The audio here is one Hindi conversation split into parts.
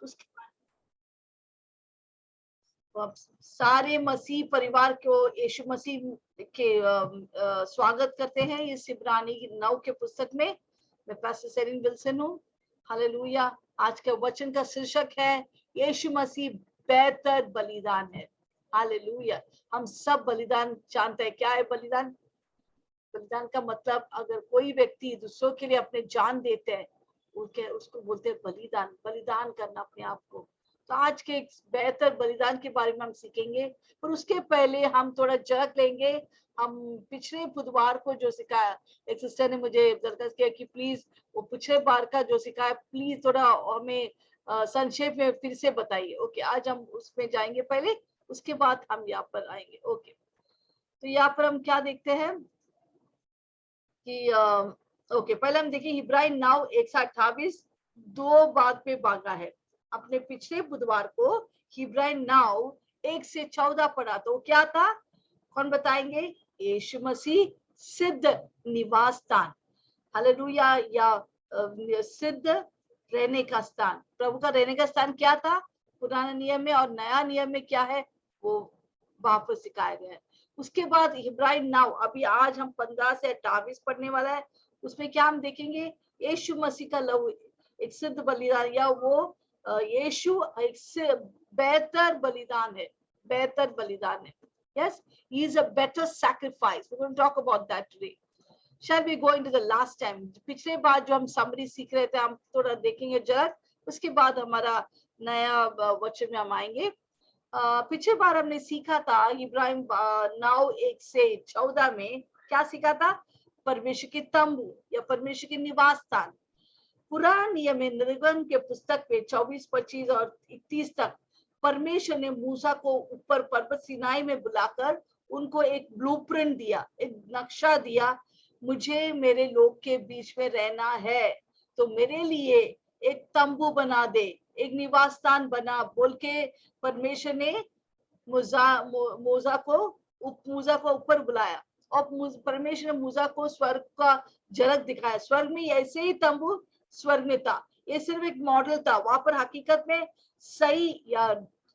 उसके बाद सारे मसीह परिवार को यीशु मसीह के स्वागत करते हैं इस इब्रानी 9 के पुस्तक में। मैं पास्टर सेरिन विल्सन हूँ। हालेलुया। आज का वचन का शीर्षक है यीशु मसीह बेहतर बलिदान है। हालेलुया। हम सब बलिदान जानते हैं। क्या है बलिदान? बलिदान का मतलब अगर कोई व्यक्ति दूसरों के लिए अपने जान देते हैं उसको बोलते हैं बलिदान। बलिदान करना अपने आप को। तो आज के एक बेहतर बलिदान के बारे में हम सीखेंगे, पर उसके पहले हम थोड़ा झलक लेंगे। हम पिछले बुधवार को जो सिखाया, एक सिस्टर ने मुझे दरखास्त किया कि प्लीज वो पिछले बार का जो सिखाया प्लीज थोड़ा हमें संक्षेप में फिर से बताइए। ओके, आज हम उसमें जाएंगे पहले, उसके बाद हम यहाँ पर आएंगे। ओके, तो यहाँ पर हम क्या देखते हैं कि ओके, पहले हम देखिए इब्रानी 9 128 दो बात पे भागा है। अपने पिछले बुधवार को इब्रानी 9 1 से 14 पढ़ा, तो क्या था? कौन बताएंगे? यीशु मसीह सिद्ध निवास स्थान। हालेलुया। या सिद्ध रहने का स्थान। प्रभु का रहने का स्थान क्या था पुराने नियम में, और नया नियम में क्या है वो वापस सिखाया गया है। उसके बाद इब्रानी 9, अभी आज हम 15 से 28 पढ़ने वाला है। उसमें क्या हम देखेंगे? यीशु मसीह का लहू एक सिद्ध बलिदान, या वो यीशु एक बेहतर बलिदान है। बेहतर बलिदान है। Yes, he is a better sacrifice. We're going to talk about that today. Shall we go into the last time? पिछले बार जो हम समरी सीख रहे थे, हम थोड़ा देखेंगे जरा, उसके बाद हमारा नया वचन में हम आएंगे। पिछले बार हमने सीखा था इब्राहिम 9 1 से 14 में क्या सीखा था? परमेश्वर के तंबू या परमेश्वर के निवास स्थान। पुराने नियम में निर्गमन के पुस्तक में 24 25 और 31 तक परमेश्वर ने मूसा को ऊपर पर्वत सिनाई में बुलाकर उनको एक ब्लूप्रिंट दिया, एक नक्शा दिया। मुझे मेरे लोग के बीच में रहना है, तो मेरे लिए एक तंबू बना दे, एक निवास स्थान बना बोल के परमेश्वर ने मूसा को ऊपर बुलाया, और परमेश्वर ने मूसा को स्वर्ग का झलक दिखाया। स्वर्ग में ऐसे ही तंबू स्वर्ग में था, ये सिर्फ एक मॉडल था। वहां पर हकीकत में सही या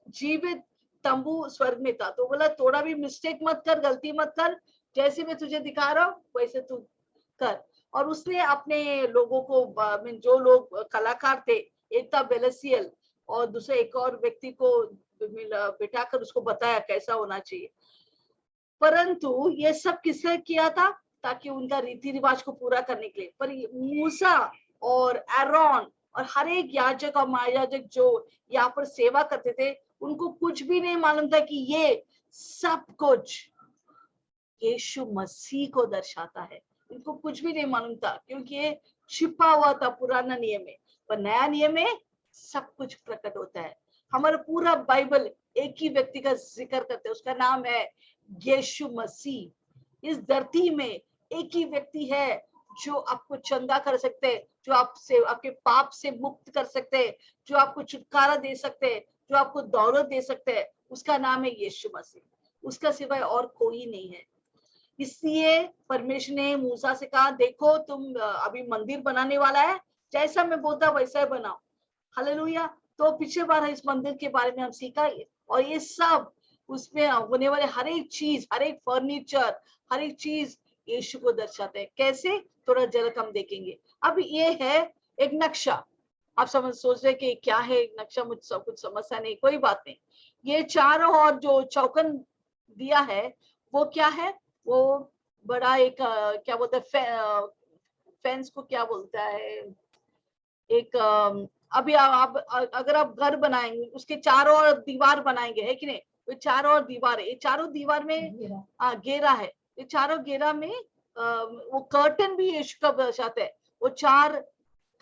जीवित तंबू स्वर्ग में था। तो बोला थोड़ा भी मिस्टेक मत कर, गलती मत कर, जैसे मैं तुझे दिखा रहा हूँ वैसे तू कर। और उसने अपने लोगों को, जो लोग कलाकार थे, एक था बेलसियल और दूसरे एक और व्यक्ति को बिठाकर उसको बताया कैसा होना चाहिए। परंतु ये सब किसने किया था? ताकि उनका रीति रिवाज को पूरा करने के लिए। पर मूसा और एरोन और हर एक याजक और महायाजक जो यहाँ पर सेवा करते थे, उनको कुछ भी नहीं मालूम था कि ये सब कुछ यीशु मसीह को दर्शाता है। इनको कुछ भी नहीं मालूम था, क्योंकि ये छिपा हुआ था पुराना नियम में। पर नया नियम में सब कुछ प्रकट होता है। हमारा पूरा बाइबल एक ही व्यक्ति का जिक्र करते हैं, उसका नाम है यीशु मसीह। इस धरती में एक ही व्यक्ति है जो आपको चंगा कर सकते हैं, जो आपसे आपके पाप से मुक्त कर सकते हैं, जो आपको छुटकारा दे सकते हैं, जो आपको दौलत दे सकते हैं। उसका नाम है यीशु मसीह। उसका सिवाय और कोई नहीं है। इसलिए परमेश्वर ने मूसा से कहा, देखो तुम अभी मंदिर बनाने वाला है, जैसा मैं बोलता वैसा ही बनाओ। हालेलुया। तो पिछले बार इस मंदिर के बारे में हम सीखा, और ये सब उसमें होने वाले हर एक चीज, हर एक फर्नीचर, हर एक चीज यीशु को दर्शाते हैं। कैसे? थोड़ा झलक हम देखेंगे। अब ये है एक नक्शा। आप सोच रहे कि क्या है एक नक्शा? मुझे सब कुछ समझता नहीं, कोई बात नहीं। ये चारों ओर जो चौकन दिया है वो क्या है? वो बड़ा एक क्या बोलते हैं, फेंस को क्या बोलता है, एक अभी आप अगर आप घर बनाएंगे उसके चारों ओर दीवार बनाएंगे, है कि नहीं? तो चारों ओर दीवार है, ये चारों दीवार में घेरा है। ये चारों घेरा में वो कर्टन भी यीशु का दर्शाता है। वो 4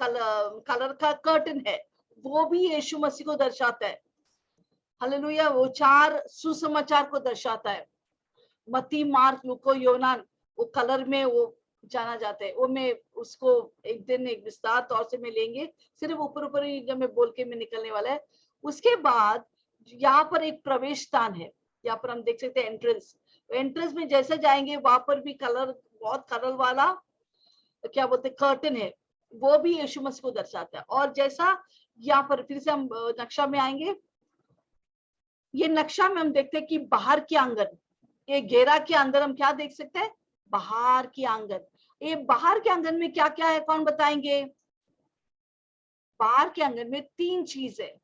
कलर का कर्टन है, वो भी यीशु मसीह को दर्शाता है। हालेलुया। वो 4 सुसमाचार को दर्शाता है। मत्ती, मार्क, लूका, यूहन्ना वो कलर में वो जाना जाता है। वो मैं उसको एक दिन एक विस्तार तौर से मैं लेंगे, सिर्फ ऊपर ऊपर ही जब मैं बोल के मैं निकलने वाला है। उसके बाद यहाँ पर एक प्रवेश स्थान है, यहाँ पर हम देख सकते हैं एंट्रेंस। एंट्रेंस में जैसे जाएंगे वहां पर भी कलर, बहुत कलर वाला क्या बोलते कर्टन है, वो भी यीशु मसीह को दर्शाता है। और जैसा यहाँ पर फिर से हम नक्शा में आएंगे। ये नक्शा में हम देखते हैं कि बाहर की आंगन, ये घेरा के अंदर हम क्या देख सकते हैं, बाहर की आंगन। ये बाहर के आंगन में क्या क्या है, कौन बताएंगे? बाहर के आंगन में 3 चीज है।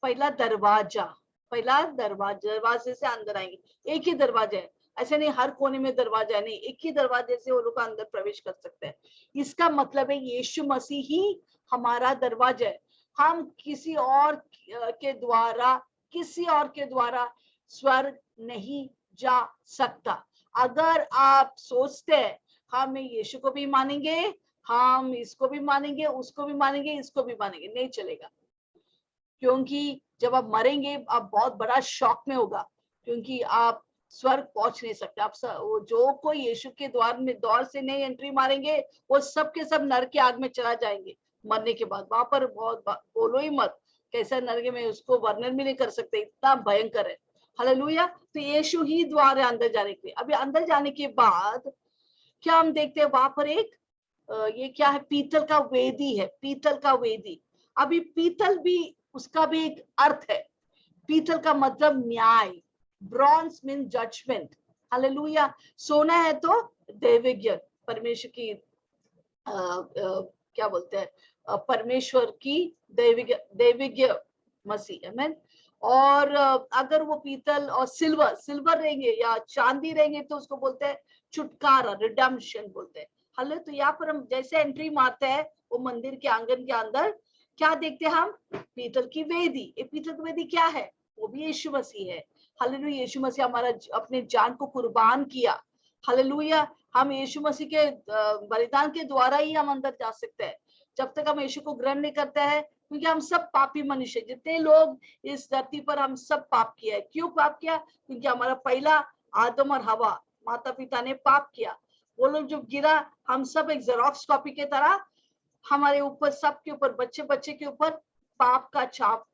पहला दरवाजा, पहला दरवाजा, दरवाजे से अंदर आएंगे। एक ही दरवाजा है, ऐसे नहीं हर कोने में दरवाजा है, नहीं, एक ही दरवाजे से वो लोग अंदर प्रवेश कर सकते हैं। इसका मतलब है यीशु मसीह ही हमारा दरवाजा है। हम किसी और के द्वारा, किसी और के द्वारा स्वर्ग नहीं जा सकता। अगर आप सोचते हैं हम यीशु को भी मानेंगे, हम इसको भी मानेंगे, उसको भी मानेंगे, इसको भी मानेंगे, नहीं चलेगा। क्योंकि जब आप मरेंगे आप बहुत बड़ा शॉक में होगा, क्योंकि आप स्वर्ग पहुंच नहीं सकते। आप वो जो कोई यीशु के द्वार में दौर से नहीं एंट्री मारेंगे, वो सब के सब नरक की आग में चला जाएंगे मरने के बाद। वहां पर बहुत बोलो ही मत, कैसा नरक में, उसको वर्णन भी नहीं कर सकते, इतना भयंकर है। हालेलुया। तो यीशु ही द्वार है अंदर जाने के लिए। अभी अंदर जाने के बाद क्या हम देखते हैं, वहां पर एक ये क्या है, पीतल का वेदी है, पीतल का वेदी। अभी पीतल भी, उसका भी एक अर्थ है। पीतल का मतलब न्याय, ब्रॉन्ज मीन जजमेंट। हालेलुया। सोना है तो दैवज्ञ, परमेश्वर की क्या बोलते हैं, परमेश्वर की दैविज्ञ मसीह, आमीन। और अगर वो पीतल और सिल्वर, सिल्वर रहेंगे या चांदी रहेंगे तो उसको बोलते हैं छुटकारा, रिडेम्पशन बोलते हैं। हले तो यहाँ पर हम जैसे एंट्री मारते हैं वो मंदिर के आंगन के अंदर, क्या देखते हैं हम, पीतल की वेदी। ये पीतल की वेदी क्या है, वो भी यीशु मसीह है। हालेलुया। यीशु मसीह हमारा अपने जान को कुर्बान किया। हालेलुया। हम यीशु मसीह के बलिदान के द्वारा ही हम अंदर जा सकते हैं। जब तक हम यीशु को ग्रहण नहीं करते हैं, क्योंकि हम सब पापी मनुष्य, जितने लोग इस धरती पर, हम सब पाप किया है। क्यों पाप किया? क्योंकि हमारा पहला आदम और हवा, माता पिता ने पाप किया। वो लोग जो गिरा, हम सब एक जेरोक्स कॉपी के तरह हमारे ऊपर, सबके ऊपर, बच्चे बच्चे के ऊपर पाप का छाप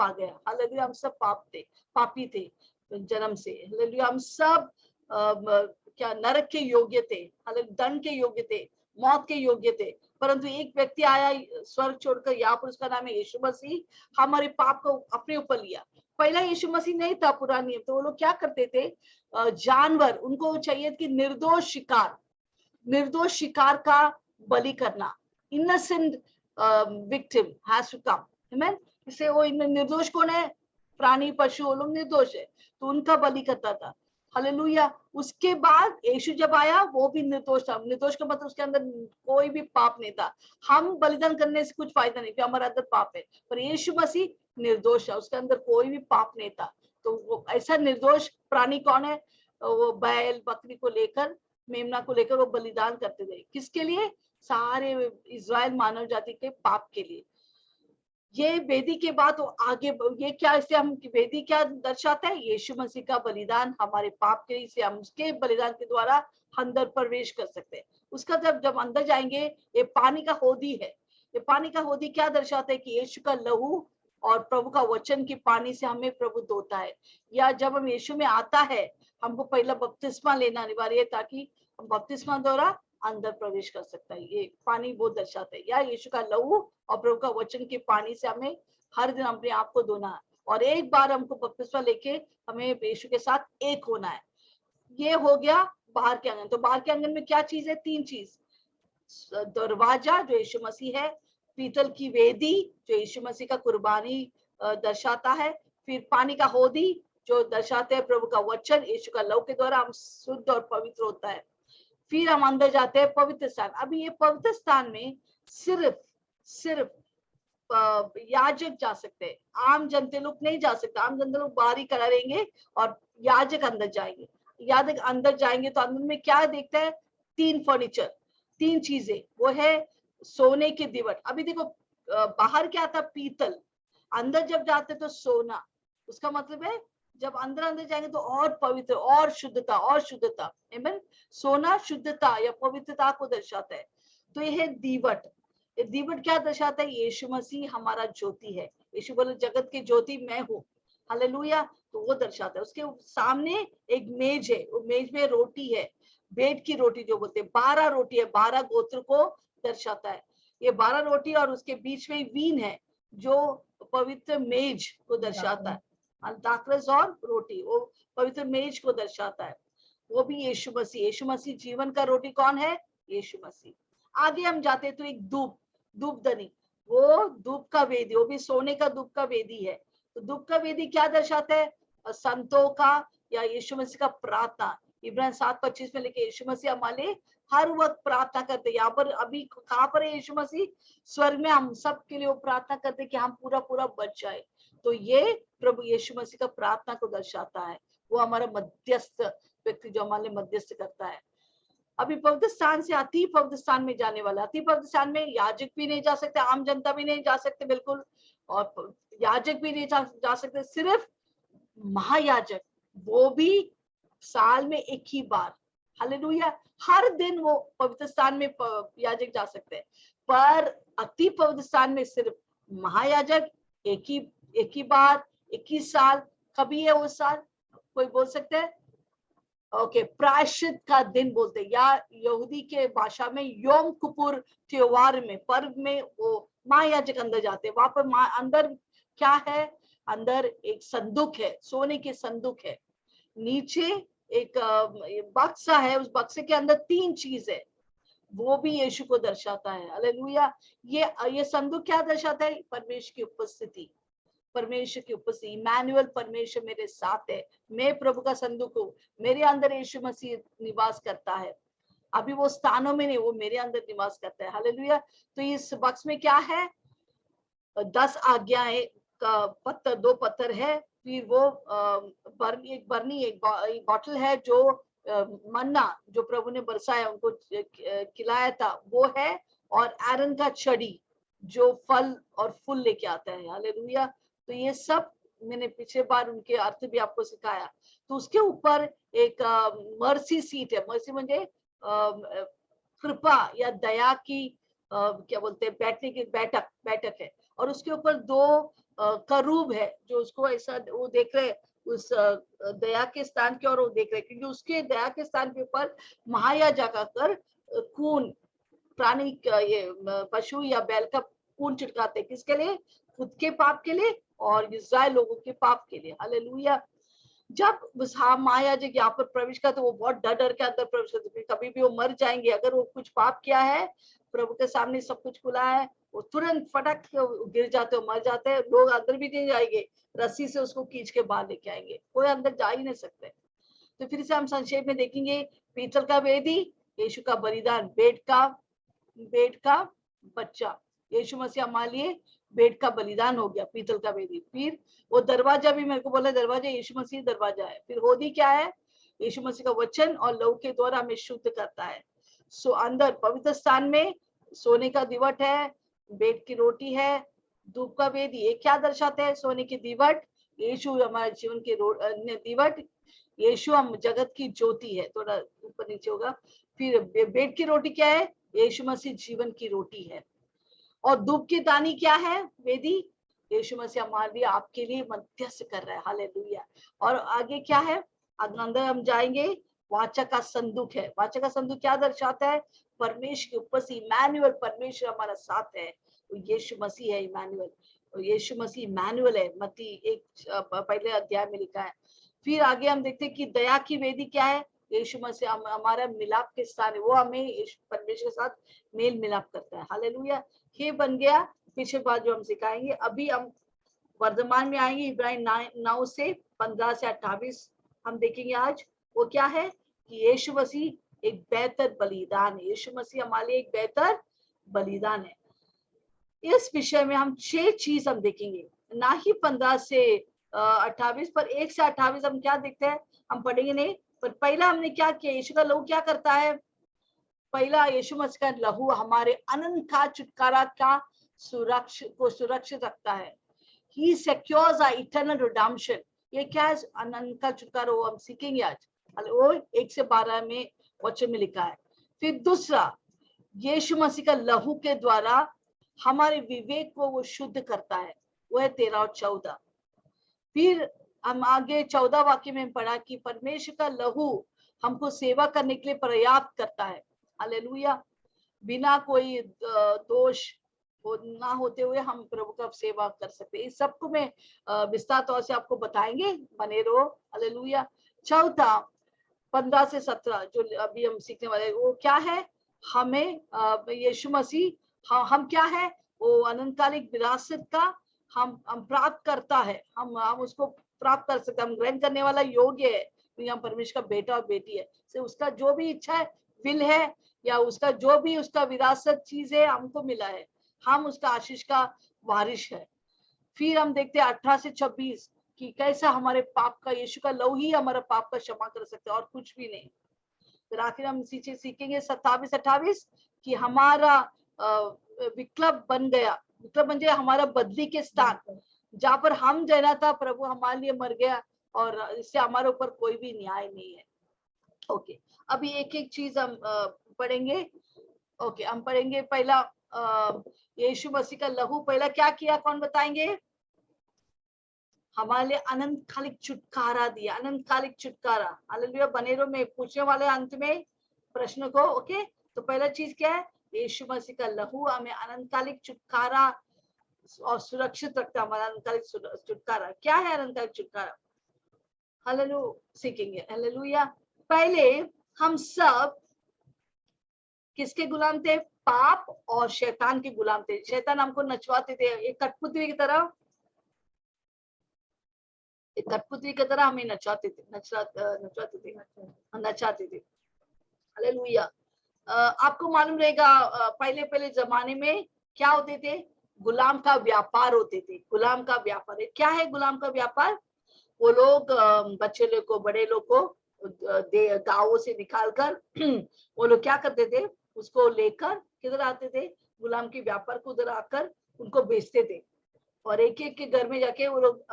आ गया। हालेलुया। हम सब पापी थे जन्म से। हालेलुया। हम सब क्या नरक के योग्य थे, दंड के योग्य थे, मौत के योग्य थे। परंतु एक व्यक्ति आया स्वर्ग छोड़कर, यहाँ पर उसका नाम है यीशु मसीह। हमारे पाप को अपने ऊपर लिया। पहला यीशु मसीह नहीं था पुराने नियम, तो वो लोग क्या करते थे, जानवर, उनको चाहिए कि निर्दोष शिकार का बलि करना। Innocent victim has to come, आमीन। इससे वो इनमें निर्दोष कौन है, प्राणी पशु, वो लोग निर्दोष है, तो उनका बलि करता था। हालेलुया। उसके बाद यीशु जब आया, वो भी निर्दोष था। निर्दोष का मतलब उसके अंदर कोई भी पाप नहीं था। हम बलिदान करने से कुछ फायदा नहीं, क्योंकि हमारे अंदर पाप है। पर यीशु मसीह निर्दोष है, उसके अंदर कोई भी पाप नहीं था। तो वो ऐसा निर्दोष प्राणी कौन है, वो बैल बकरी को लेकर, मेमना को लेकर वो बलिदान करते थे। किसके लिए? सारे इज़राइल मानव जाति के पाप के लिए। ये वेदी के बाद तो आगे ये क्या, इससे हम वेदी क्या दर्शाता है, यीशु मसीह का बलिदान हमारे पाप के लिए, से हम उसके बलिदान के द्वारा अंदर प्रवेश कर सकते हैं। उसका जब जब अंदर जाएंगे, ये पानी का होदी है। ये पानी का होदी क्या दर्शाता है कि यीशु का लहू और प्रभु का वचन की पानी से हमें प्रभु धोता है। या जब हम यीशु में आता है, हमको पहला बपतिस्मा लेना अनिवार्य है, ताकि हम बपतिस्मा द्वारा अंदर प्रवेश कर सकता है। ये पानी वो दर्शाता है, या यीशु का लहू और प्रभु का वचन के पानी से हमें हर दिन अपने आप को धोना है। और एक बार हमको बपतिस्मा लेके हमें यीशु के साथ एक होना है। ये हो गया बाहर के आंगन। तो बाहर के आंगन में क्या चीज है, 3 चीज। दरवाजा जो यीशु मसीह है, पीतल की वेदी जो यीशु मसीह का कुर्बानी दर्शाता है, फिर पानी का होदी जो दर्शाते हैं प्रभु का वचन, यीशु का लहू के द्वारा हम शुद्ध और पवित्र होता है। फिर हम अंदर जाते हैं पवित्र स्थान। अभी ये पवित्र स्थान में सिर्फ याजक जा सकते हैं, आम जनते लोग नहीं जा सकते। आम जनते लोग बाहर ही करेंगे और याजक अंदर जाएंगे। याजक अंदर जाएंगे तो अंदर में क्या देखते हैं, 3 फर्नीचर, 3 चीजें। वो है सोने के दीवट। अभी देखो बाहर क्या था, पीतल, अंदर जब जाते तो सोना। उसका मतलब है जब अंदर जाएंगे तो और पवित्र, और शुद्धता, और शुद्धता, आमीन। सोना शुद्धता या पवित्रता को दर्शाता है। तो यह है दीवट। ये दीवट क्या दर्शाता है, यीशु मसीह हमारा ज्योति है। यीशु बोले जगत की ज्योति मैं हूँ। हालेलुया। तो वो दर्शाता है। उसके सामने एक मेज है, वो मेज में रोटी है, बेट की रोटी जो बोलते हैं, 12 रोटी है, 12 गोत्र को दर्शाता है। ये 12 रोटी और उसके बीच में वीन है। जो पवित्र मेज को दर्शाता है, दाखरस और रोटी वो पवित्र मेज को दर्शाता है, वो भी यीशु मसीह। यीशु मसीह जीवन का रोटी कौन है? यीशु मसीह। आगे हम जाते तो एक धूपदनी, वो धूप का वेदी, वो भी सोने का धूप का वेदी है। तो धूप का वेदी क्या दर्शाता है? संतों का या यीशु मसीह का प्रार्थना। इब्राहिम 7:25 में लिखे यीशु मसीह हमारे हर वक्त प्रार्थना करते। यहाँ पर अभी कहाँ पर है यीशु मसीह? स्वर्ग में। हम सब के लिए वो प्रार्थना करते कि हम पूरा पूरा बच जाए। तो ये प्रभु यीशु मसीह का प्रार्थना को दर्शाता है। वो हमारा मध्यस्थ व्यक्ति जो हमारे मध्यस्थ करता है। अभी पवित्र स्थान से अति पवित्र स्थान में जाने वाला। अति पवित्र स्थान में याजक भी नहीं जा सकते, आम जनता भी नहीं जा सकते बिल्कुल, और याजक भी नहीं जा सकते, सिर्फ महायाजक, वो भी साल में एक ही बार। हालेलुया। हर दिन वो पवित्र स्थान में याजक जा सकते हैं, पर अति पवित्र स्थान में सिर्फ महायाजक एक ही बार, 21 साल। कभी है वो साल? कोई बोल सकते हैं? ओके, प्रायश्चित का दिन बोलते हैं, या यहूदी के भाषा में योम किपुर त्योहार में, पर्व में वो महायाजक अंदर जाते हैं। वहां पर अंदर क्या है? अंदर एक संदूक है, सोने के संदूक है। नीचे एक बक्सा है, उस बक्से के अंदर 3 चीज है, वो भी यीशु को दर्शाता है। हालेलुया। ये संदूक क्या दर्शाता है? परमेश्वर की उपस्थिति, परमेश्वर की उपस्थिति। इमैनुअल, परमेश्वर मेरे साथ है, मैं प्रभु का संदूक हूँ, मेरे अंदर यीशु मसीह निवास करता है। अभी वो स्थानों में नहीं, वो मेरे अंदर निवास करता है। हालेलुया। तो इस बक्स में क्या है? 10 आज्ञाएं का पत्थर, 2 पत्थर है। फिर वो बरनी एक बॉटल है, जो मन्ना जो प्रभु ने बरसाया, उनको खिलाया था, वो है। और एरन का छड़ी जो फल और फूल लेके आता है। हालेलुया। तो ये सब मैंने पिछले बार उनके अर्थ भी आपको सिखाया। तो उसके ऊपर एक मर्सी सीट है। मर्सी म्हणजे कृपा या दया की क्या बोलते हैं, बैठने की बैठक है। और उसके ऊपर 2 करूब है, जो उसको ऐसा वो देख रहे, उस दया के स्थान की ओर वो देख रहे, क्योंकि उसके दया के स्थान के ऊपर महायाजक आकर खून, प्राणी ये पशु या बैल का खून छिड़काते। किसके लिए? खुद के पाप के लिए और इस्राएल लोगों के पाप के लिए। हालेलुया। जब महायाजक यहाँ पर प्रवेश करते, वो बहुत डर डर के अंदर प्रवेश करते, कभी भी वो मर जाएंगे। अगर वो कुछ पाप किया है, प्रभु के सामने सब कुछ खुला है, वो तुरंत फटक गिर जाते हो, मर जाते हैं। लोग अंदर भी नहीं जाएंगे, रस्सी से उसको खींच के बाहर लेके आएंगे, कोई अंदर जा ही नहीं सकते। तो फिर से हम संक्षेप में देखेंगे। पीतल का वेदी, यीशु का बलिदान, बेट का बच्चा। यीशु मसीह हमारे लिए बेट का बलिदान हो गया, पीतल का वेदी। फिर वो दरवाजा भी मेरे को बोला, दरवाजा यीशु मसीह दरवाजा है। फिर होदी क्या है? यीशु मसीह का वचन और लहू के द्वारा हमें शुद्ध करता है। सो अंदर पवित्र स्थान में सोने का दिवट है, बेट की रोटी है, धूप का वेदी। ये क्या दर्शाते हैं? सोने की दिवट, यीशु हमारे जीवन के दिवट, यीशु हम जगत की ज्योति है। थोड़ा ऊपर नीचे होगा। फिर बेट की रोटी क्या है? यीशु मसीह जीवन की रोटी है। और धूप की दानी क्या है? वेदी, यीशु मसीह हमारे लिए, आपके लिए मध्यस्थ कर रहा है। हालेलुया। और आगे क्या है? अंदर हम जाएंगे, वाचा का संदूक है। वाचा का संदूक क्या दर्शाता है? परमेश्वर की उपस्थिति, इमैनुअल, परमेश्वर हमारा साथ है। यीशु मसीह है इमैनुअल, और यीशु मसीह इमैनुअल है, मत्ती 1 पहले अध्याय में लिखा है। फिर आगे हम देखते हैं कि दया की वेदी क्या है? यीशु मसीह हमारा मिलाप के स्थान है, वो हमें परमेश्वर के साथ मेल मिलाप करता है। हालेलुया। ये बन गया पीछे बात जो हम सिखाएंगे। अभी हम वर्तमान में आएंगे। इब्राहिम 9 से 15 से 28 हम देखेंगे आज। वो क्या है? कि यीशु मसीह एक बेहतर बलिदान है। यीशु मसीह हमारे लिए एक बेहतर बलिदान है। इस विषय में हम 6 चीज हम देखेंगे, ना ही 15 से 28 पर 1 से 28 हम क्या देखते हैं, हम पढ़ेंगे नहीं। पर पहला हमने क्या किया? यीशु का लहू क्या करता है? पहला, यीशु मसीह का लहू हमारे अनंत का छुटकारा का सुरक्षित रखता है। He secures our eternal redemption. ये क्या है? अनंत का छुटकारा, वो हम सीखेंगे आज। वो 1 से 12 में वचन में लिखा है। फिर दूसरा, यीशु मसीह का लहू के द्वारा हमारे विवेक को वो शुद्ध करता है, वो है 13 और 14। फिर हम आगे 14 वाक्य में पढ़ा कि परमेश्वर का लहू हमको सेवा करने के लिए पर्याप्त करता है। हालेलुया। बिना कोई दोष ना होते हुए हम प्रभु का सेवा कर सकते हैं। इस सबको मैं विस्तार तौर से आपको बताएंगे, बने रहो। हालेलुया। चौथा 15 से 17 जो अभी हम सीखने वाले हैं, वो क्या है? हमें यीशु मसीह हम क्या है? वो अनंतकालिक विरासत का हम प्राप्त करता है, हम उसको प्राप्त कर सकते हैं, हम ग्रहण करने वाला योग्य है, क्योंकि हम परमेश्वर का बेटा और बेटी है। से उसका जो भी इच्छा है, विल है, या उसका जो भी उसका विरासत चीज है हमको मिला है, हम उसका आशीष का वारिश है। फिर हम देखते हैं 18 से 26 कि कैसा हमारे पाप का, यीशु का लहू ही हमारा पाप का क्षमा कर सकता है और कुछ भी नहीं। फिर आखिर हम इसी चीज सीखेंगे 27 28 कि हमारा विकल्प बन गया। विकल्प बन गया हमारा बदली के स्थान, जहाँ पर हम देना था, प्रभु हमारे लिए मर गया और इससे हमारे ऊपर कोई भी न्याय नहीं है। ओके, अभी एक एक चीज हम पढ़ेंगे। ओके, हम पढ़ेंगे पहला यीशु मसीह का लहू पहला क्या किया, कौन बताएंगे? हमारे लिए अनंतकालिक छुटकारा दिया, अनंतकालिक छुटकारा। हालेलुया। बने रहो, मैं पूछने वाले अंत में प्रश्न को। ओके, तो पहला चीज क्या है? यीशु मसीह का लहू हमें अनंतकालिक छुटकारा और सुरक्षित रखता है। हमारा अनंतकालिक छुटकारा क्या है? अनंतकालिक छुटकारा हालेलुया सीखेंगे। हालेलुया। पहले हम सब किसके गुलाम थे? पाप और शैतान के गुलाम थे। शैतान हमको नचवाते थे एक कठपुतली की तरह, एक कठपुतली की तरह हमें नचाते थे, नचाते थे। हालेलुया। आपको मालूम रहेगा पहले पहले जमाने में क्या होते थे? गुलाम का व्यापार होते थे। गुलाम का व्यापार क्या है? गुलाम का व्यापार, वो लोग बच्चे लोग को, बड़े लोग को गांवों से निकाल कर वो लोग क्या करते थे? उसको लेकर किधर आते थे? गुलाम के व्यापार को उधर आकर उनको बेचते थे, और एक एक के घर में जाके वो लोग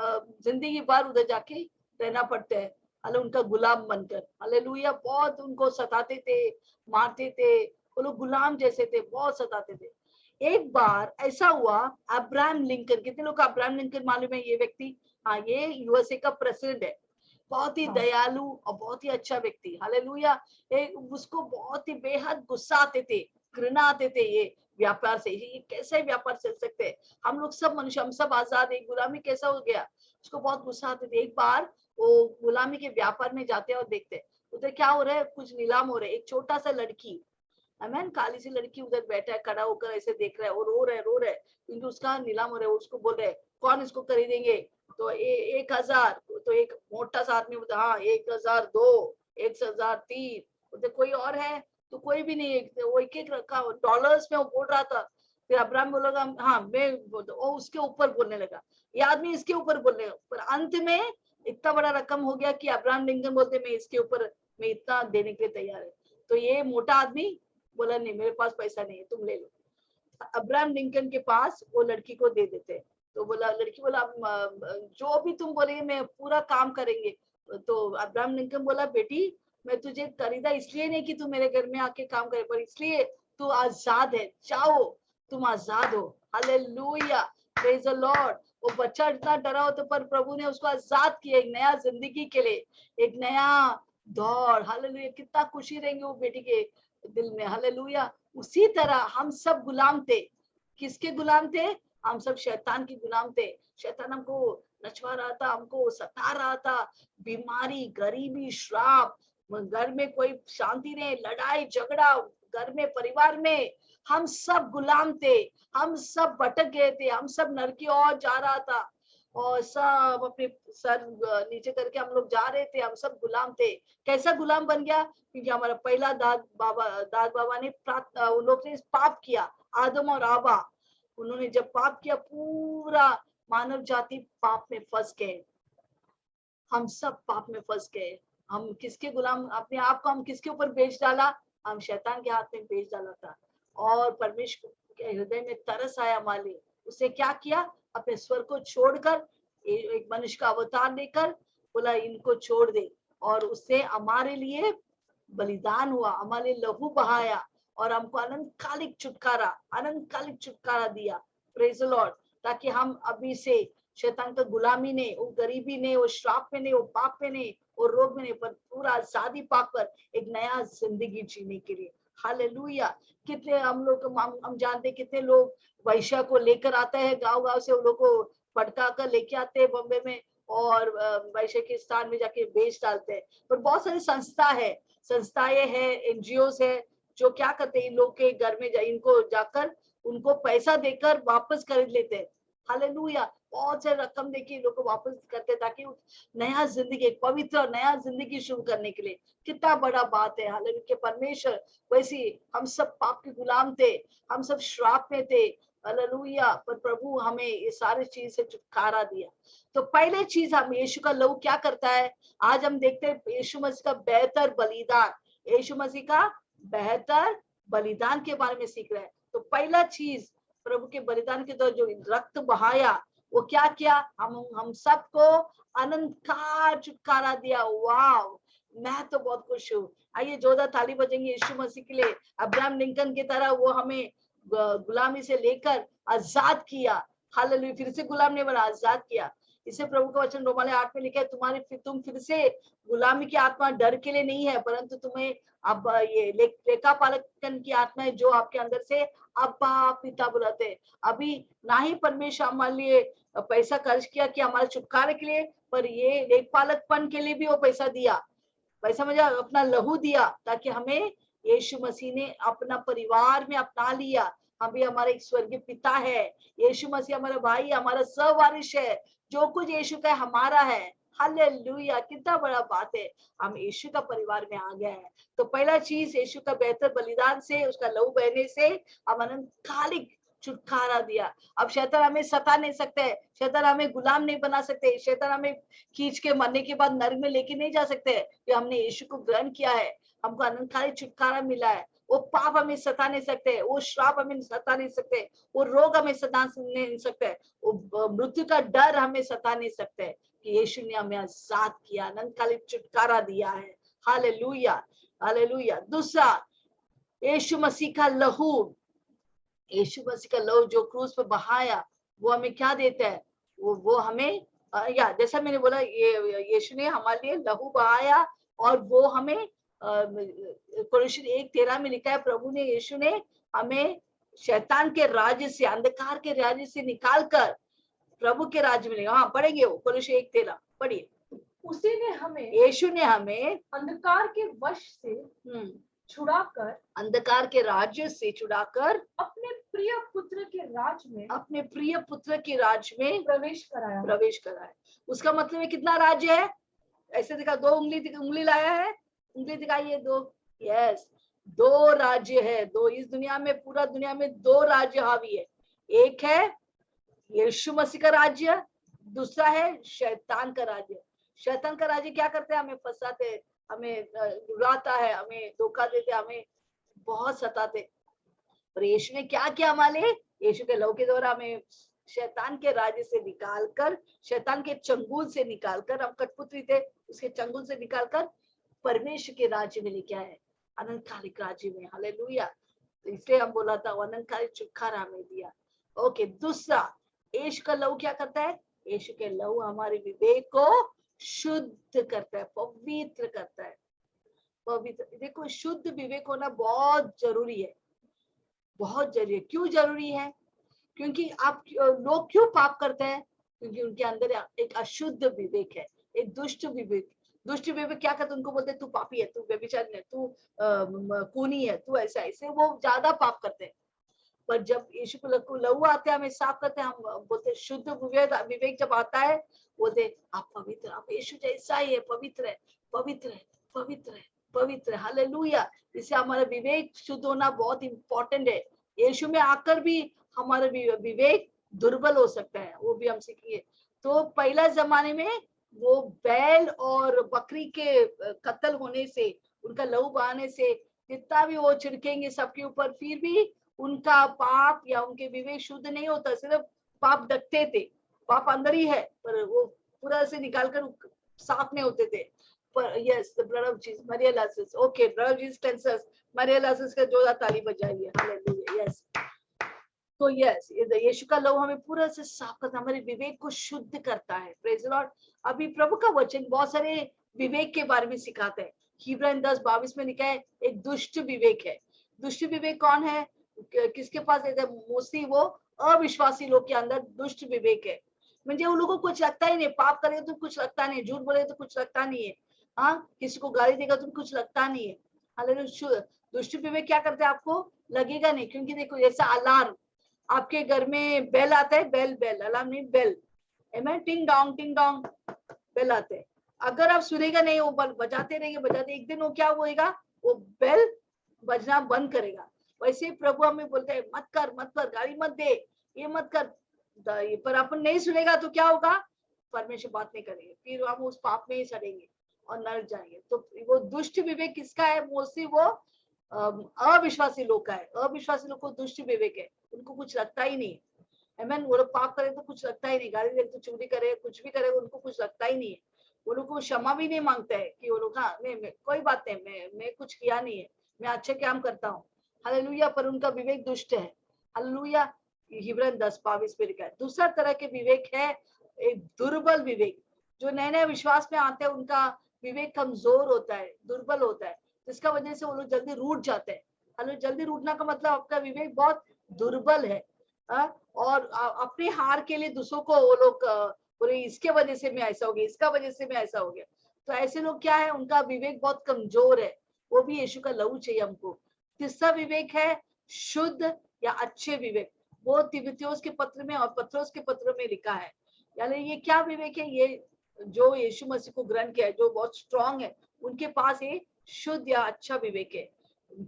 जिंदगी भर उधर जाके रहना पड़ता है, हाले उनका गुलाम बनकर। हालेलुया। बहुत उनको सताते थे, मारते थे, वो लोग गुलाम जैसे थे, बहुत सताते थे। एक बार ऐसा हुआ, अब्राहम लिंकन, कितने लोग अब्राहम लिंकन मालूम है? ये व्यक्ति, हाँ, ये यूएसए का प्रेसिडेंट है। बहुत ही दयालु और बहुत ही अच्छा व्यक्ति। हालेलुया। उसको बहुत ही बेहद गुस्सा आते थे, घृणा आते थे ये व्यापार से। ये कैसे व्यापार चल सकते हैं? हम लोग सब मनुष्य, हम सब आजाद है, गुलामी कैसा हो गया? उसको बहुत गुस्सा आते थे। एक बार वो गुलामी के व्यापार में जाते हैं और देखते हैं उधर क्या हो रहा है, कुछ नीलाम हो रहा है। एक छोटा सा लड़की, अमेन, काली सी लड़की उधर बैठा है, खड़ा होकर ऐसे देख रहा है, वो रो रहा है क्योंकि उसका नीलाम हो रहा है। उसको बोल रहे हैं कौन इसको खरीदेंगे? तो 1000। तो एक मोटा सा आदमी बोलता हाँ 1002, 1003। बोलते कोई और है? तो कोई भी नहीं है। वो एक एक रखा डॉलर्स में वो बोल रहा था। फिर अब्राहम बोलेगा हाँ मैं, वो उसके ऊपर बोलने लगा, ये आदमी इसके ऊपर बोलने लगा। पर अंत में इतना बड़ा रकम हो गया कि अब्राहम लिंकन बोलते मैं इसके ऊपर, मैं इतना देने के लिए तैयार है। तो ये मोटा आदमी बोला नहीं, मेरे पास पैसा नहीं है, तुम ले लो। अब्राहम लिंकन के पास वो लड़की को दे देते। तो बोला, लड़की बोला जो भी तुम बोलेगे मैं पूरा काम करेंगे। तो अब्राहम लिंकन बोला बेटी, मैं तुझे खरीदा इसलिए नहीं कि तू मेरे घर में आके काम करे, पर इसलिए तू आजाद है, चाहो तुम आजाद हो। Hallelujah, praise the Lord. वो बच्चा इतना डरा हो, तो पर प्रभु ने उसको आजाद किया एक नया जिंदगी के लिए, एक नया दौर। हालेलुया, कितना खुशी रहेंगे वो बेटी के दिल में। हालेलुया। उसी तरह हम सब गुलाम थे। किसके गुलाम थे? हम सब शैतान के गुलाम थे। शैतान हमको नचवा रहा था, हमको सता रहा था। बीमारी, गरीबी, श्राप, घर में कोई शांति नहीं, लड़ाई झगड़ा, घर में, परिवार में, हम सब गुलाम थे। हम सब भटक गए थे, हम सब नर की ओर जा रहा था, और सब अपने सर नीचे करके हम लोग जा रहे थे। हम सब गुलाम थे। कैसा गुलाम बन गया? क्योंकि हमारा पहला दाद बाबा ने उन लोग ने पाप किया। आदम और आबा, उन्होंने जब पाप किया, पूरा मानव जाति पाप में फंस गए। हम सब पाप में फंस गए। हम किसके गुलाम, अपने आप को हम किसके ऊपर बेच डाला? हम शैतान के हाथ में बेच डाला था। और परमेश्वर के हृदय में तरस आया हमारे लिए। उसने क्या किया? अपने स्वर को छोड़कर एक मनुष्य का अवतार लेकर बोला इनको छोड़ दे, और उससे हमारे लिए बलिदान हुआ, हमारे लहू बहाया, और हमको अनंतकालिक छुटकारा दिया। Praise the Lord. ताकि हम अभी से शैतान का गुलामी नहीं, वो गरीबी नहीं, वो श्राप में नहीं, वो पाप में नहीं, वो रोग में नहीं, पर पूरा आजादी पाकर एक नया जिंदगी जीने के लिए। हालेलुया। कितने हम जानते हैं, कितने लोग वैश्या को लेकर आते हैं गांव-गांव से, उन लोग को भटका कर लेके आते हैं बॉम्बे में और वैश्य के स्थान में जाके बेच डालते हैं। पर बहुत सारी संस्थाएं हैं, एनजीओस है, जो क्या करते हैं, इन लोग के घर में इनको जाकर उनको पैसा देकर वापस खरीद लेते हैं। हालेलुया। बहुत से रकम देके इन लोग को वापस करते हैं, ताकि नया जिंदगी, एक पवित्र और नया जिंदगी शुरू करने के लिए। कितना बड़ा बात है। हालेलुया। परमेश्वर, वैसे हम सब पाप के गुलाम थे, हम सब श्राप में थे। हालेलुया। पर प्रभु हमें ये सारी चीज से छुटकारा दिया। तो पहले चीज, हम यीशु का लहू क्या करता है, आज हम देखते हैं यीशु मसीह का बेहतर बलिदान, यीशु मसीह का बेहतर बलिदान के बारे में सीख रहे हैं। तो पहला चीज, प्रभु के बलिदान के द्वारा जो रक्त बहाया, वो क्या किया, हम सबको अनंत काल छुटकारा दिया। वाह, मैं तो बहुत खुश हूँ। आइए जोरदार ताली बजेंगे यीशु मसीह के लिए। अब्राहम लिंकन की तरह वो हमें गुलामी से लेकर आजाद किया। हालेलुया। फिर से गुलाम नहीं बना, आजाद किया। इसे प्रभु का वचन रोमाले 8 में लिखा है, तुम फिर से गुलामी की आत्मा डर के लिए नहीं है, परंतु तुम्हें अब ये लेखा पालकन की आत्मा है, जो आपके अंदर से अब्बा पिता बुलाते हैं। अभी ना ही परमेश्वर हमारे लिए पैसा खर्च किया कि हमारे छुटकारे के लिए, पर ये लेखपालकपन के लिए भी वो पैसा दिया। पैसा मुझे अपना लहू दिया, ताकि हमें यीशु मसीह ने अपना परिवार में अपना लिया। हम भी, हमारे एक स्वर्गीय पिता है, यीशु मसीह हमारा भाई, हमारा सहवारिश है। जो कुछ यीशु का हमारा है। हालेलुया। कितना बड़ा बात है, हम यीशु का परिवार में आ गए हैं। तो पहला चीज, यीशु का बेहतर बलिदान से, उसका लहू बहने से हम अनंतकालिक छुटकारा दिया। अब शैतान हमें सता नहीं सकते, शैतान हमें गुलाम नहीं बना सकते, शैतान हमें खींच के मरने के बाद नरक में लेके नहीं जा सकते। जो हमने यीशु को ग्रहण किया है, हमको अनंतकालिक छुटकारा मिला है। वो पाप हमें सता नहीं सकते, वो श्राप हमें सता नहीं सकते, वो रोग हमें सता नहीं सकते, वो मृत्यु का डर हमें सता नहीं सकते, कि यीशु ने हमें आजाद किया, अनंतकालिक छुटकारा दिया है। Hallelujah, hallelujah. दूसरा, यीशु मसीह का लहू, यीशु मसीह का लहू जो क्रूस पे बहाया, वो हमें क्या देता है, वो हमें या जैसा मैंने बोला, ये यीशु ने हमारे लिए लहू बहाया, और वो हमें कोलोसियन 1:13 में लिखा है, प्रभु ने, यीशु ने हमें शैतान के राज्य से, अंधकार के राज्य से निकाल कर प्रभु के राज्य में। हाँ, पढ़ेंगे वो कोलोसियन 1:13, पढ़िए। उसी ने हमें, यीशु ने हमें अंधकार के वश से छुड़ाकर, अंधकार के राज्य से छुड़ाकर अपने प्रिय पुत्र के राज में, अपने प्रिय पुत्र के राज में प्रवेश कराया। उसका मतलब है कितना राज्य है, ऐसे दिखा, दो उंगली लाया है, उंगली दिखाइए, दो, यस, दो राज्य है। दो, इस दुनिया में, पूरा दुनिया में दो राज्य हावी है। एक है यीशु मसीह का राज्य, दूसरा है शैतान का राज्य। शैतान का राज्य क्या करते हैं, हमें फंसाते, हमें रुलाता है, हमें धोखा देते, हमें बहुत सताते। और यीशु ने क्या किया हमारे, यीशु के लहू के द्वारा हमें शैतान के राज्य से निकालकर, शैतान के चंगुल से निकालकर, हम कठपुतली थे, उसके चंगुल से निकालकर परमेश्वर के राज्य में लेके आए, अनंतकालिक राज्य में। हालेलुया। तो इसलिए हम बोला था, अनंतकालिक छुटकारा हमें दिया। ओके, दूसरा, यीशु का लहू क्या करता है, यीशु के लहू हमारे विवेक को शुद्ध करता है, पवित्र करता है, पवित्र। देखो, शुद्ध विवेक होना बहुत जरूरी है, बहुत जरूरी है। क्यों जरूरी है, क्योंकि आप लोग क्यों पाप करते हैं, क्योंकि उनके अंदर एक अशुद्ध विवेक है, एक दुष्ट विवेक। दुष्ट विवेक क्या करते, उनको बोलते तू पापी है, तू व्यभिचारी है, तू खूनी है, तू ऐसा, ऐसे वो ज्यादा पाप करते हैं। पर जब यीशु को लहू आते हैं, हमें साफ करते हैं, हम बोलते शुद्ध विवेक जब आता है, बोलते आप पवित्र, आप यीशु जैसा ही है, पवित्र है, पवित्र है, पवित्र है, पवित्र है। हालेलुया। इससे हमारा विवेक शुद्ध होना बहुत इंपॉर्टेंट है। यीशु में आकर भी हमारा विवेक दुर्बल हो सकता है, वो भी हम सीखेंगे। तो पहला जमाने में वो बैल और बकरी के कत्ल होने से, उनका लहू बहाने से, जितना भी वो छिड़केंगे सबके ऊपर, फिर भी उनका पाप या उनके विवेक शुद्ध नहीं होता, सिर्फ पाप ढकते थे, पाप अंदर ही है, पर वो पूरा से निकालकर साफ नहीं होते थे। पर yes, the blood of Jesus, Mariya Lasis, okay, blood of Jesus cleanses, Mariya Lasis का जोरदार ताली बजाइए। हालेलुया। यस, तो यस, यीशु का लहू हमें पूरा से साफ करता है, हमारे विवेक को शुद्ध करता है। Praise the Lord. अभी प्रभु का वचन बहुत सारे विवेक के बारे में सिखाते हैं। हिब्रानी 10:22 में लिखा है, एक दुष्ट विवेक है, दुष्ट विवेक कौन है? किसके पास है? मोस्टली वो अविश्वासी लोग के अंदर दुष्ट विवेक है। म्हणजे वो लोगों को कुछ लगता ही नहीं, पाप करेगा तो कुछ लगता नहीं, झूठ बोलेगा तो कुछ लगता नहीं है, हाँ, किसी को गाली देगा तो कुछ लगता नहीं है। हालेलुया। दुष्ट विवेक क्या करते हैं? आपको लगेगा नहीं, क्योंकि देखो जैसा अलार्म, आपके घर में बेल आता है, बेल बेल अलार्म नहीं, बेल, टिंग डोंग बेल आते हैं। अगर आप सुनेगा नहीं, वो बजाते रहेंगे बजाते, एक दिन वो क्या होएगा? वो बेल बजना बंद करेगा। वैसे प्रभु हमें बोलते हैं मत कर, गाली मत दे, ये मत कर, पर अपन नहीं सुनेगा तो क्या होगा? परमेश्वर बात नहीं करेंगे, फिर हम उस पाप में ही सड़ेंगे और नरक जाएंगे। तो वो दुष्ट विवेक किसका है? मोस्टली वो अविश्वासी लोग का है। अविश्वासी लोग को दुष्ट विवेक है, उनको कुछ लगता ही नहीं। आमीन। वो लोग पाप करे तो कुछ लगता ही नहीं, गाली दे तो चोरी करे, कुछ भी करे, उनको कुछ लगता ही नहीं है। वो लोग को क्षमा भी नहीं मांगते है कि वो लोग, हाँ नहीं, कोई बात नहीं, मैं कुछ किया नहीं है, मैं अच्छे काम करता हूँ। हालेलुया। पर उनका विवेक दुष्ट है। हालेलुया। हिब्रन 10:22 में लिखा है। दूसरा तरह के विवेक है एक दुर्बल विवेक। जो नए नए विश्वास में आते हैं उनका विवेक कमजोर होता है, दुर्बल होता है, जिसका वजह से वो लोग जल्दी रूठ जाते हैं। हालेलुया। जल्दी रूठना का मतलब आपका विवेक बहुत दुर्बल है, और अपने हार के लिए दूसरों को वो लोग बोले इसके वजह से मैं ऐसा हो गया, इसका वजह से मैं ऐसा हो गया। तो ऐसे लोग क्या है? उनका विवेक बहुत कमजोर है। वो भी यीशु का लहू चाहिए हमको। तीसरा विवेक है शुद्ध या अच्छे विवेक। वो तिमुथियुस के पत्र में और पत्रोस के पत्र में लिखा है। यानी ये क्या विवेक है? ये जो यीशु मसीह को ग्रहण किया है, जो बहुत स्ट्रांग है, उनके पास ये शुद्ध या अच्छा विवेक है।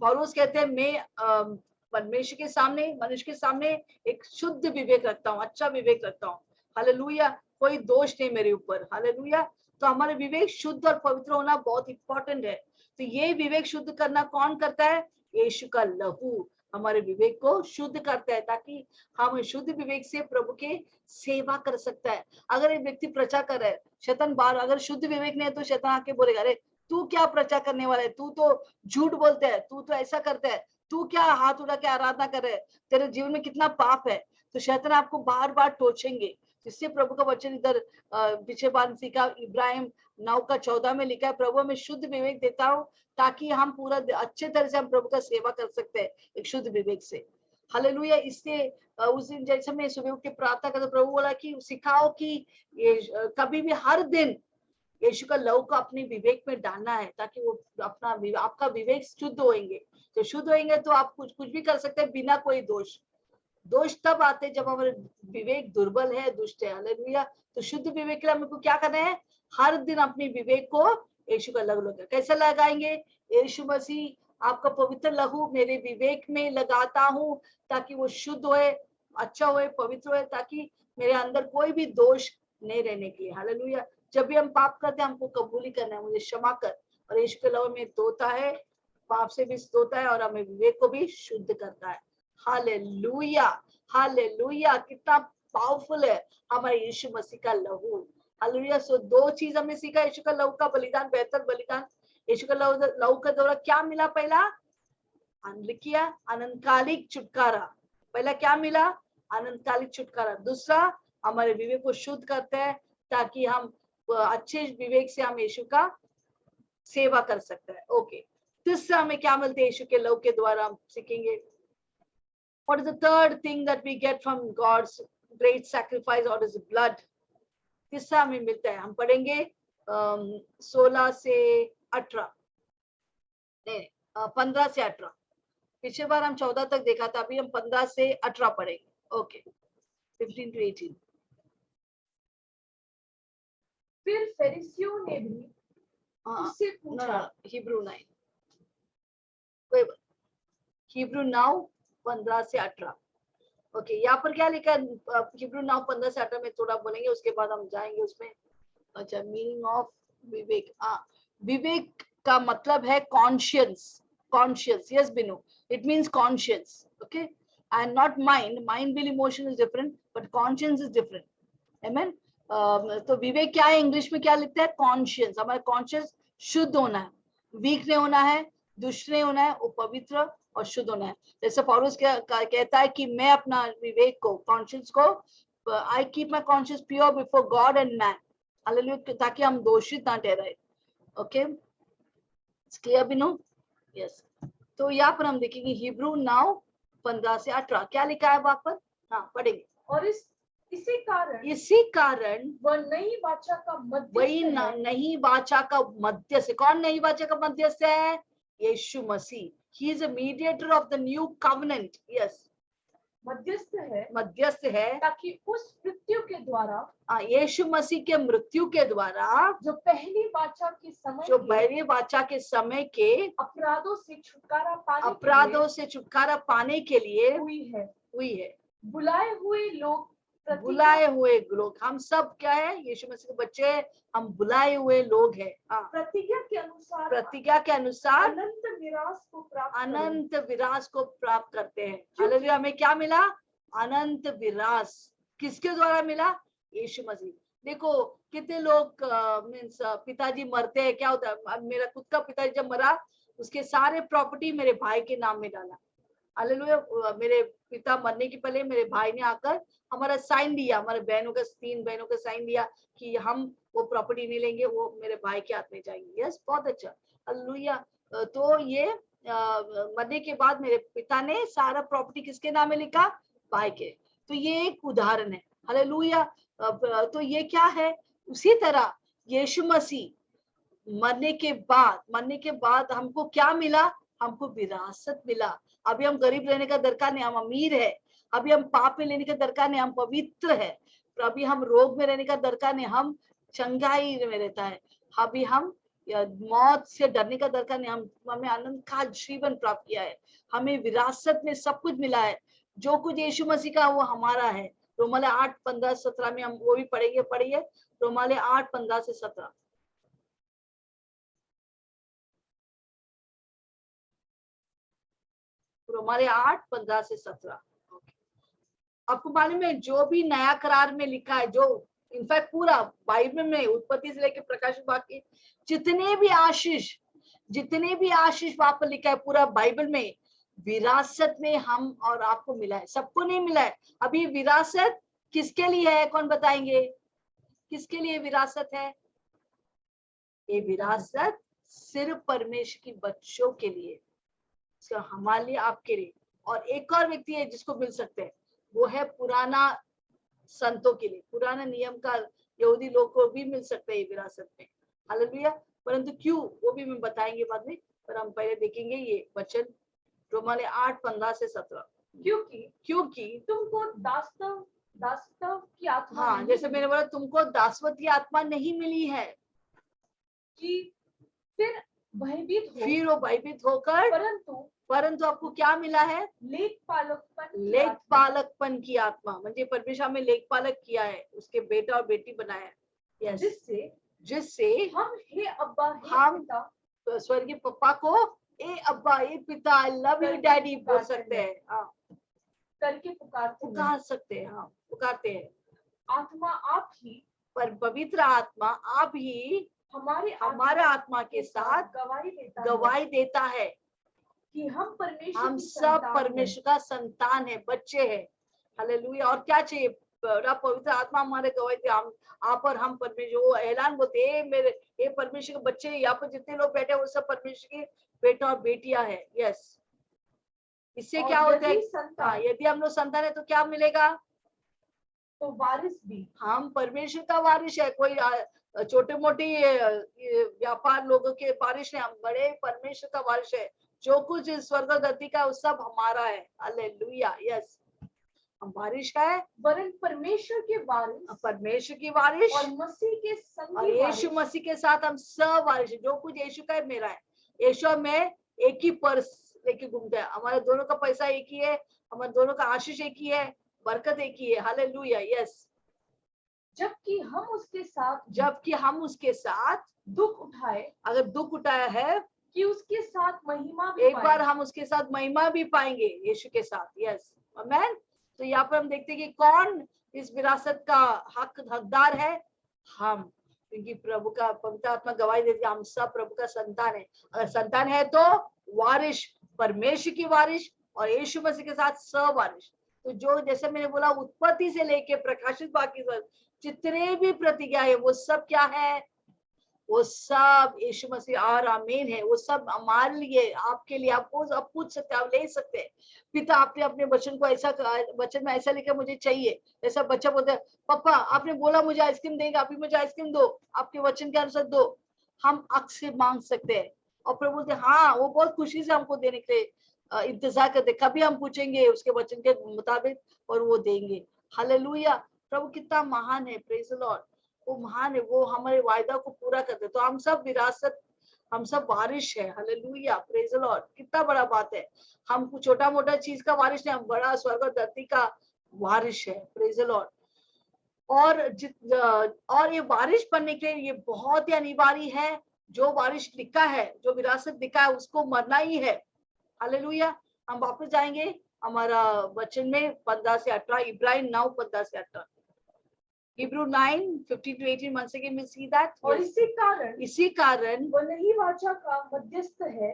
पौलुस कहते हैं मैं परमेश्वर के सामने, मनुष्य के सामने एक शुद्ध विवेक रखता हूँ, अच्छा विवेक रखता हूँ। हालेलुया। कोई दोष नहीं मेरे ऊपर। हालेलुया। तो हमारे विवेक शुद्ध और पवित्र होना बहुत इंपॉर्टेंट है। तो ये विवेक शुद्ध करना कौन करता है? यीशु का लहू हमारे विवेक को शुद्ध करता है, ताकि हम शुद्ध विवेक से प्रभु के सेवा कर सकता है। अगर एक व्यक्ति प्रचार कर रहा है, शैतान बाहर, अगर शुद्ध विवेक नहीं है तो शैतान आके बोलेगा, अरे तू क्या प्रचार करने वाला है, तू तो झूठ बोलता है, तू तो ऐसा करता है, तू क्या हाथ उठा के आराधना कर रहे है, तेरे जीवन में कितना पाप है। तो शैतान आपको बार बार टोचेंगे। जिससे प्रभु का वचन इधर पीछे बार सीखा, इब्राहिम 9:14 में लिखा है, प्रभु में शुद्ध विवेक देता हूँ ताकि हम पूरा अच्छे तरह से हम प्रभु का सेवा कर सकते हैं एक शुद्ध विवेक से। हालेलुया। इससे उस दिन जैसे मैं सुबह उठ के प्रार्थना करता, प्रभु बोला कि सिखाओ कि ये कभी भी हर दिन यीशु का लहू को अपने विवेक में डालना है, ताकि वो अपना आपका विवेक शुद्ध होएंगे। तो शुद्ध होएंगे तो आप कुछ भी कर सकते हैं बिना कोई दोष। दोष तब आते जब हमारे विवेक दुर्बल है, दुष्ट है। हालेलुया। तो शुद्ध विवेक के लिए हमको क्या करना है? हर दिन अपने विवेक को यीशु का लहू लगा। कैसे लगाएंगे? यीशु मसीह आपका पवित्र लहू मेरे विवेक में लगाता हूँ, ताकि वो शुद्ध होए, अच्छा होए, पवित्र होए, ताकि मेरे अंदर कोई भी दोष नहीं रहने के लिए। हालेलुया। जब भी हम पाप करते हैं हमको कबूली करना है, मुझे क्षमा कर, और यीशु के लहू में धोता है, पाप से भी धोता है और हमें विवेक को भी शुद्ध करता है। हालेलुया। हालेलुया। कितना पावरफुल है हमारे यीशु मसीह का लहू। हालेलुया। सो दो चीज हमने सीखा, यीशु का लहू का बलिदान, बेहतर बलिदान। यीशु का लहू का द्वारा क्या मिला? पहला लिखिया अनंतकालिक छुटकारा। पहला क्या मिला? अनंतकालिक छुटकारा। दूसरा हमारे विवेक को शुद्ध करते हैं, ताकि हम अच्छे विवेक से हम यीशु का सेवा कर सकते हैं। ओके। तीसरा हमें क्या मिलते हैं यीशु के लहू के द्वारा? हम सीखेंगे what is the third thing that we get from God's great sacrifice, or is blood? तीसरा हमें मिलता है, हम पढ़ेंगे 16 से 18, नहीं 15 से 18। पिछले बार हम 14 तक देखा था, अभी हम 15 से 18 पढ़ेंगे। ओके। 15 to 18। फिर फरीसियों ने भी उससे पूछा। हिब्रू 9, कोई हिब्रू 9 15 से 18। ओके। यहाँ पर क्या लिखा है? हिब्रू 9 15 से 18 में थोड़ा बोलेंगे, उसके बाद हम जाएंगे उसमें। अच्छा, मीनिंग ऑफ विवेक। विवेक का मतलब है conscience. Conscience, yes Binu, it means conscience. Okay. And not mind. Mind will emotion is different, but conscience is different. Amen. तो विवेक क्या है? इंग्लिश में क्या लिखता है? कॉन्शियंस। हमारा कॉन्शियंस शुद्ध होना है, वीक नहीं होना है, दुष्ट नहीं होना है, वो पवित्र और शुद्ध होना है। जैसे पौलुस कहता है कि मैं अपना विवेक को, कॉन्शियंस को, I keep my conscience pure before God and man. Hallelujah. ताकि हम दोषित ना ठहराए। ओके, क्लियर बिनु? यस। तो यहाँ पर हम देखेंगे हिब्रू 9:15 से 18 क्या लिखा है वहां पर। हाँ पढ़ेंगे। और इसी कारण वह नई वाचा का वही मध्यस्थ है। नई वाचा का मध्यस्थ। कौन नई वाचा का मध्यस्थ है? यीशु मसीह। He is a mediator of the new covenant. Yes, मध्यस्थ है ताकि उस मृत्यु के द्वारा, यीशु मसीह के मृत्यु के द्वारा, जो पहली वाचा के समय के अपराधों से छुटकारा पाने के लिए हुई है। बुलाए हुए लोग हम सब क्या है? यीशु मसीह के बच्चे, हम बुलाए हुए लोग हैं। प्रतिज्ञा के अनुसार अनंत विरास को प्राप्त करते हैं। हालेलुया। हमें क्या मिला? अनंत विरास। किसके द्वारा मिला? यीशु मसीह। देखो कितने लोग मीन्स पिताजी मरते हैं, क्या होता है? मेरा खुद का पिताजी जब मरा, उसके सारे प्रॉपर्टी मेरे भाई के नाम में डाला। हालेलुया। मेरे पिता मरने के पहले मेरे भाई ने आकर हमारा साइन दिया, हमारे बहनों का, 3 बहनों का साइन दिया कि हम वो प्रॉपर्टी नहीं लेंगे, वो मेरे भाई के हाथ में जाएंगे। यस, बहुत अच्छा। हालेलुया। तो ये मरने के बाद मेरे पिता ने सारा प्रॉपर्टी किसके नाम में लिखा? भाई के। तो ये एक उदाहरण है। हालेलुया। तो ये क्या है? उसी तरह यीशु मसीह मरने के बाद हमको क्या मिला? हमको विरासत मिला। अभी हम गरीब रहने का दरकार नहीं, हम अमीर है। अभी हम पाप में लेने का दरकार नहीं, हम पवित्र है। अभी हम रोग में रहने का दरकार नहीं, हम चंगाई में रहता है। अभी हम मौत से डरने का दरकार नहीं, हमें आनंद का जीवन प्राप्त किया है। हमें विरासत में सब कुछ मिला है। जो कुछ यीशु मसीह का वो हमारा है। रोमाले 8:15-17 में हम वो भी पढ़िए। रोमाले 8:15 से 17। रोमाले 8:15 से 17। आपको मालूम है जो भी नया करार में लिखा है, जो इनफैक्ट पूरा बाइबल में उत्पत्ति से लेकर प्रकाशित वाक्य जितने भी आशीष वहां पर लिखा है पूरा बाइबल में, विरासत में हम और आपको मिला है। सबको नहीं मिला है। अभी विरासत किसके लिए है? कौन बताएंगे? किसके लिए विरासत है? ये विरासत सिर्फ परमेश्वर की बच्चों के लिए, हमारे लिए, आपके लिए। और एक और व्यक्ति है जिसको मिल सकते हैं, वो है पुराना संतों के लिए। पुराना नियम का यहूदी लोग को भी मिल सकता है ये विरासत में। हालेलुया। परंतु क्यों, वो भी हम बताएंगे बाद में। पर हम पहले देखेंगे ये वचन रोमाले 8:15 से 17। क्योंकि तुमको दासत्व की आत्मा, हाँ, जैसे मैंने बोला, तुमको दासत्व की आत्मा नहीं मिली है कि फिर वो भयभीत होकर, परंतु आपको क्या मिला है? लेखपालकपन की आत्मा। म्हणजे परमेश्वर में लेखपालक किया है, उसके बेटा और बेटी बनाया। यस, जिससे हम स्वर्गीय पप्पा को ए अब्बा, ए पिता, आई लव यू डैडी बोल सकते हैं। हाँ, करके पुकार सकते हैं। हाँ, पुकारते हैं। आत्मा आप ही, पर पवित्र आत्मा आप ही हमारे आत्मा के साथ गवाही देता है कि हम सब परमेश्वर का संतान है, बच्चे हैं। हालेलुया। और क्या चाहिए? पवित्र आत्मा हमारे गवाही दे। आप और हम परमेश्वर, वो ऐलान बोलते, मेरे परमेश्वर के बच्चे, यहाँ पर जितने लोग बैठे हैं वो सब परमेश्वर के बेटा और बेटियां हैं। यस, इससे क्या होता है? यदि हम लोग संतान है तो क्या मिलेगा? तो वारिस भी। हम परमेश्वर का वारिस है। कोई छोटे मोटे व्यापार लोगों के वारिस नहीं, हम बड़े परमेश्वर का वारिस है। जो कुछ स्वर्ग और धरती का वो सब हमारा है। हालेलुया। यस, हम वारिस है, वरन परमेश्वर की वारिस और मसीह के संग, और यीशु मसीह के साथ हम सब वारिस है। जो कुछ यीशु का है मेरा है। यीशु में एक ही पर्स लेके घूमते हैं। हमारे दोनों का पैसा एक ही है, हमारे दोनों का आशीष एक ही है, बरकत एक ही है। हालेलुया। यस, जबकि हम उसके साथ दुख उठाए, अगर दुख उठाया है कि उसके साथ महिमा भी एक बार हम उसके साथ महिमा भी पाएंगे यीशु के साथ। यस, आमेन। तो यहाँ पर हम देखते हैं कि कौन इस विरासत का हकदार है? हम, क्योंकि प्रभु का पवित्र आत्मा गवाही देती है हम सब प्रभु का संतान है। अगर संतान है तो वारिस, परमेश्वर की वारिस और यीशु मसीह के साथ सवारिस। तो जो, जैसे मैंने बोला, उत्पत्ति से लेके प्रकाशित वाक्य जितने भी प्रतिज्ञा है वो सब क्या है? वो सब यीशु मसीह और आमीन है। वो सब हमारे लिए, आपके लिए, आपको आप पूछ सकते हैं, आप ले सकते हैं। पिता आपने अपने वचन को ऐसा, वचन में ऐसा लिखा मुझे चाहिए, ऐसा बच्चा बोलता है पापा आपने बोला मुझे आइसक्रीम देगा, अभी मुझे आइसक्रीम दो, आपके वचन के अनुसार दो। हम हक से मांग सकते हैं और प्रभु बोलते हाँ, वो बहुत खुशी से हमको देने के लिए इंतजार करते। कभी हम पूछेंगे उसके वचन के मुताबिक और वो देंगे। हालेलुया। प्रभु कितना महान है, प्रेज द लॉर्ड। वो महान है, वो हमारे वायदा को पूरा करते। तो हम सब विरासत, हम सब वारिश है। Hallelujah, praise the Lord. कितना बड़ा बात है, हम कुछ छोटा मोटा चीज का वारिश नहीं, हम बड़ा स्वर्ग और धरती का वारिश है। Praise the Lord. और ये वारिश बनने के लिए ये बहुत ही अनिवार्य है। जो वारिश लिखा है, जो विरासत लिखा है, उसको मरना ही है। हालेलुया। हम वापस जाएंगे हमारा वचन में 15 से 18, इब्राहिम 9 15 से 18, Hebrew 9 15 to 18. once again we see that. और yes. इसी कारण वो नई वाचा का मध्यस्थ है।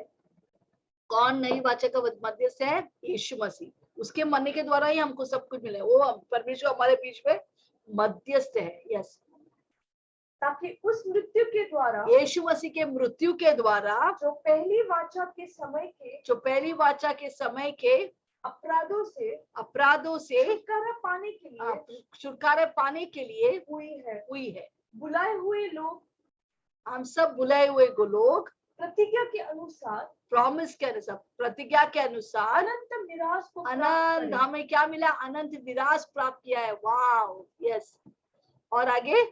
कौन नई वाचा का मध्यस्थ है? यीशु मसीह। उसके मरने के द्वारा ही हमको सब कुछ मिला। वो परमेश्वर हमारे बीच में मध्यस्थ है। यस, ताकि उस मृत्यु के द्वारा, यीशु मसीह के मृत्यु के द्वारा, जो पहली वाचा के समय के अपराधों से छुटकारा पाने के लिए हुई है। बुलाए हुए लोग, हम सब बुलाए हुए लोग प्रतिज्ञा के अनुसार, प्रॉमिस के अनुसार, प्रतिज्ञा के अनुसार अनंत मिरास को अनंत, हमें क्या मिला? अनंत विरास प्राप्त किया है। वाव, यस। और आगे,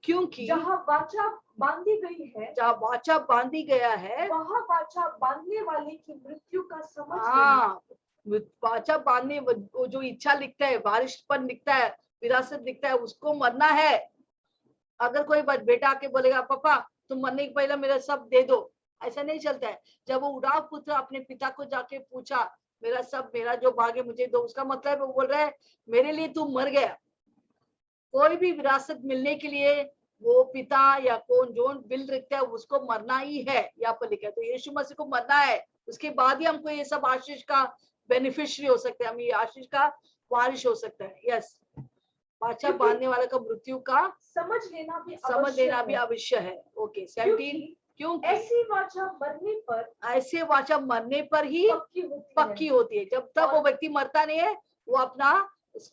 क्योंकि जहाँ वाचा बांधी गई है, जहाँ वाचा बांधी गया है, वहाँ वाचा बांधने वाले की मृत्यु का समझ वाचा बांधने, जो इच्छा लिखता है, वारिसपन लिखता है, विरासत लिखता है, उसको मरना है। अगर कोई बेटा आके बोलेगा पापा तुम मरने के पहले मेरा सब दे दो, ऐसा नहीं चलता है। जब वो उड़ाव पुत्र अपने पिता को जाके पूछा मेरा सब, मेरा जो भाग है मुझे दो, उसका मतलब वो बोल रहा है मेरे लिए तू मर गया। कोई भी विरासत मिलने के लिए वो पिता या कौन जो बिल रखता है उसको मरना ही है, यहाँ पर लिखा है। तो यीशु मसीह को मरना है, उसके बाद ही हमको ये सब आशीष का बेनिफिशियरी हो सकता है, हम ये आशीष का वारिश हो सकता है। यस, वाचा बांधने वाला का मृत्यु का समझ लेना भी अवश्य है। ओके, 17। क्योंकि ऐसे वाचा मरने पर ही पक्की होती है। जब तक वो व्यक्ति मरता नहीं है, वो अपना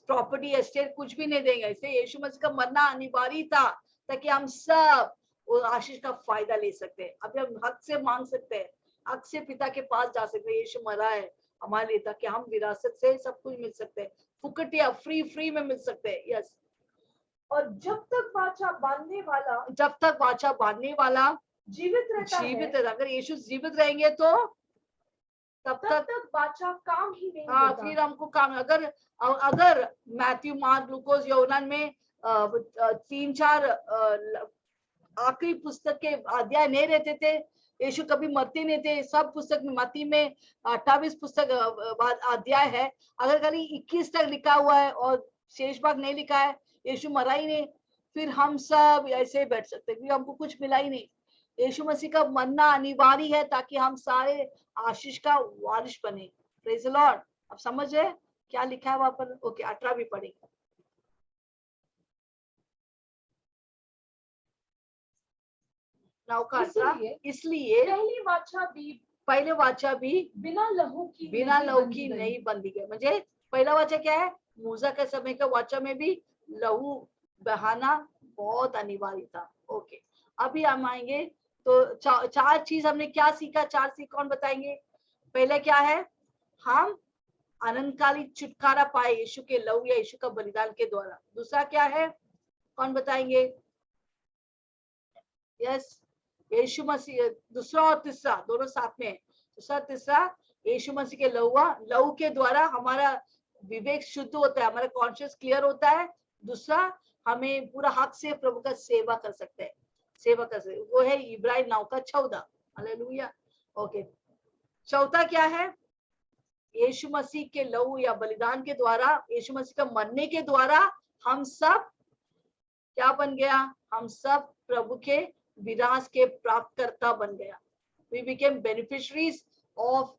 प्रॉपर्टी एस्टेट कुछ भी नहीं देंगे। इसलिए यीशु मसीह का मरना अनिवार्य था, ताकि हम सब वो आशीष का फायदा ले सकते हैं। अभी हम हक से मांग सकते हैं, हक से पिता के पास जा सकते हैं। यीशु मरा है हमारे लिए, ताकि हम विरासत से सब कुछ मिल सकते हैं, फुकटिया फ्री में मिल सकते हैं। यस। और जब तक वाचा बांधने वाला जीवित है, अगर यीशु जीवित रहेंगे तो तब तक वाचा काम ही नहीं होता। फिर हमको काम, अगर मैथ्यू, मार्क, लूकोस, यूहन्ना में 3-4 आखिरी पुस्तक के अध्याय नहीं रहते थे, यीशु कभी मरते नहीं थे। सब पुस्तक में, मत्ती में 28 पुस्तक अध्याय है, अगर खाली 21 तक लिखा हुआ है और शेष भाग नहीं लिखा है, यीशु मरा ही नहीं, फिर हम सब ऐसे ही बैठ सकते, क्योंकि हमको कुछ मिला ही नहीं। यीशु मसीह का मरना अनिवार्य है, ताकि हम सारे आशीष का वारिश बने। Praise the Lord. अब समझ है क्या लिखा है वहां पर? ओके, 18 भी पढ़ेंगे। इसलिए पहले वाचा भी बिना लहू की नहीं बंधी गई। म्हणजे पहला वाचा क्या है? मूसा के समय का वाचा में भी लहू बहाना बहुत अनिवार्य था। ओके, अभी हम आएंगे तो चार चीज हमने क्या सीखा, 4 सीख कौन बताएंगे? पहले क्या है? हम अनंतकालीन छुटकारा पाए यीशु के लहू या यीशु का बलिदान के द्वारा। दूसरा क्या है, कौन बताएंगे? यस, यीशु मसीह। दूसरा और तीसरा दोनों साथ में है। दूसरा तीसरा, यीशु मसीह के लहू के द्वारा हमारा विवेक शुद्ध होता है, हमारा कॉन्शियस क्लियर होता है। दूसरा, हमें पूरा हक से प्रभु का सेवा कर सकते हैं, वो है इब्राहिम 9 का 14। हालेलुया। ओके, चौथा क्या है? यीशु मसीह के लहू या बलिदान के द्वारा, यीशु मसीह का मरने के द्वारा हम सब क्या बन गया? हम सब प्रभु के विरास के प्राप्तकर्ता बन गया। We became beneficiaries of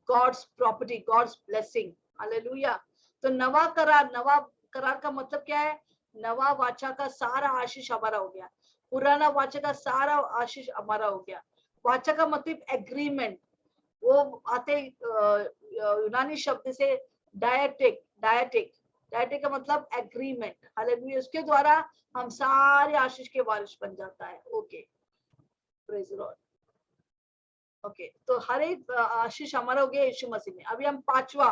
God's property, God's blessing. Hallelujah. तो नवा करार का मतलब क्या है? नवा वाचा का सारा आशीष हमारा हो गया। पुराना वाचा का सारा आशीष हमारा हो गया। वाचा का मतलब एग्रीमेंट, वो आते यूनानी शब्द से डायटिक, डायटिक, डायटिक का मतलब एग्रीमेंट। हालेलुया, उसके द्वारा हम सारे आशीष के वारिस बन जाता है। Okay, praise the Lord. Okay, तो हर एक आशीष हमारा हो गया यीशु मसीह में। अभी हम 5वां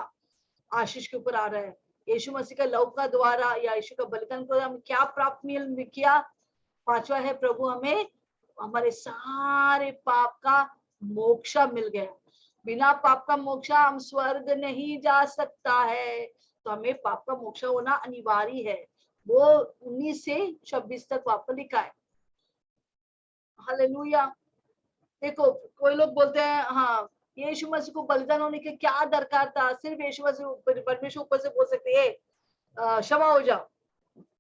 आशीष के ऊपर आ रहे हैं। यीशु मसीह का लहू का द्वारा या यीशु का बलिदान को हम क्या प्राप्त किया? 5वां है, प्रभु हमें हमारे सारे पाप का मोक्षा मिल गया। बिना पाप का मोक्षा हम स्वर्ग नहीं जा सकता है, तो हमें पाप का मोक्षा होना अनिवार्य है। वो 19 से 26 तक वहां पर लिखा है। हालेलुया। देखो, कोई लोग बोलते हैं हाँ, यीशु मसीह को बलिदान होने के क्या दरकार था, सिर्फ यीशु मसीह परमेश्वर ऊपर से बोल सकते हैं क्षमा हो जाओ।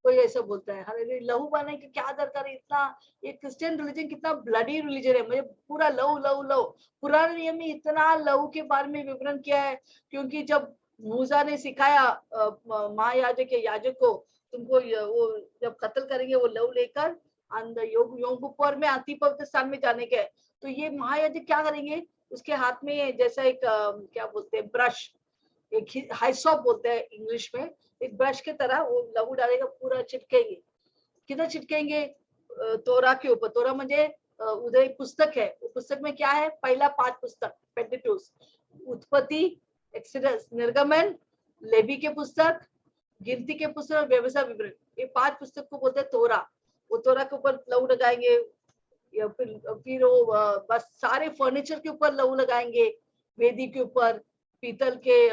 कोई ऐसा बोलता है। हालेलुया, लहू बहाने की क्या दरकार है? इतना, ये क्रिश्चियन रिलीजन कितना ब्लडी रिलीजन है। मुझे पूरा लहू लहू लहू, पुराने नियम में इतना लहू के बारे में विवरण किया है, क्योंकि जब मूसा ने सिखाया महायाजक के याजक को, तुमको वो जब कत्ल करेंगे वो लहू लेकर अंदर योग पर में अति पवित्र स्थान में जाने के, तो ये महायाजक क्या करेंगे? उसके हाथ में जैसा एक क्या बोलते हैं, ब्रश, एक हाइसॉप बोलते हैं इंग्लिश में, एक ब्रश की तरह वो लहू डालेगा, पूरा चिटकेंगे। किधर चिटकेंगे? तोरा के ऊपर। तोरा म्हणजे उधर एक पुस्तक है, वो पुस्तक में क्या है? पहला 5 पुस्तक, पेंटेटुस, उत्पत्ति, एक्सोडस, निर्गमन, लेवी के पुस्तक, गिनती के पुस्तक और व्यवसाय विवरण, ये 5 पुस्तक को बोलते हैं तोरा। वो तोरा के ऊपर लहू लगाएंगे, या फिर वो बस सारे फर्नीचर के ऊपर लहू लगाएंगे, वेदी के ऊपर, पीतल के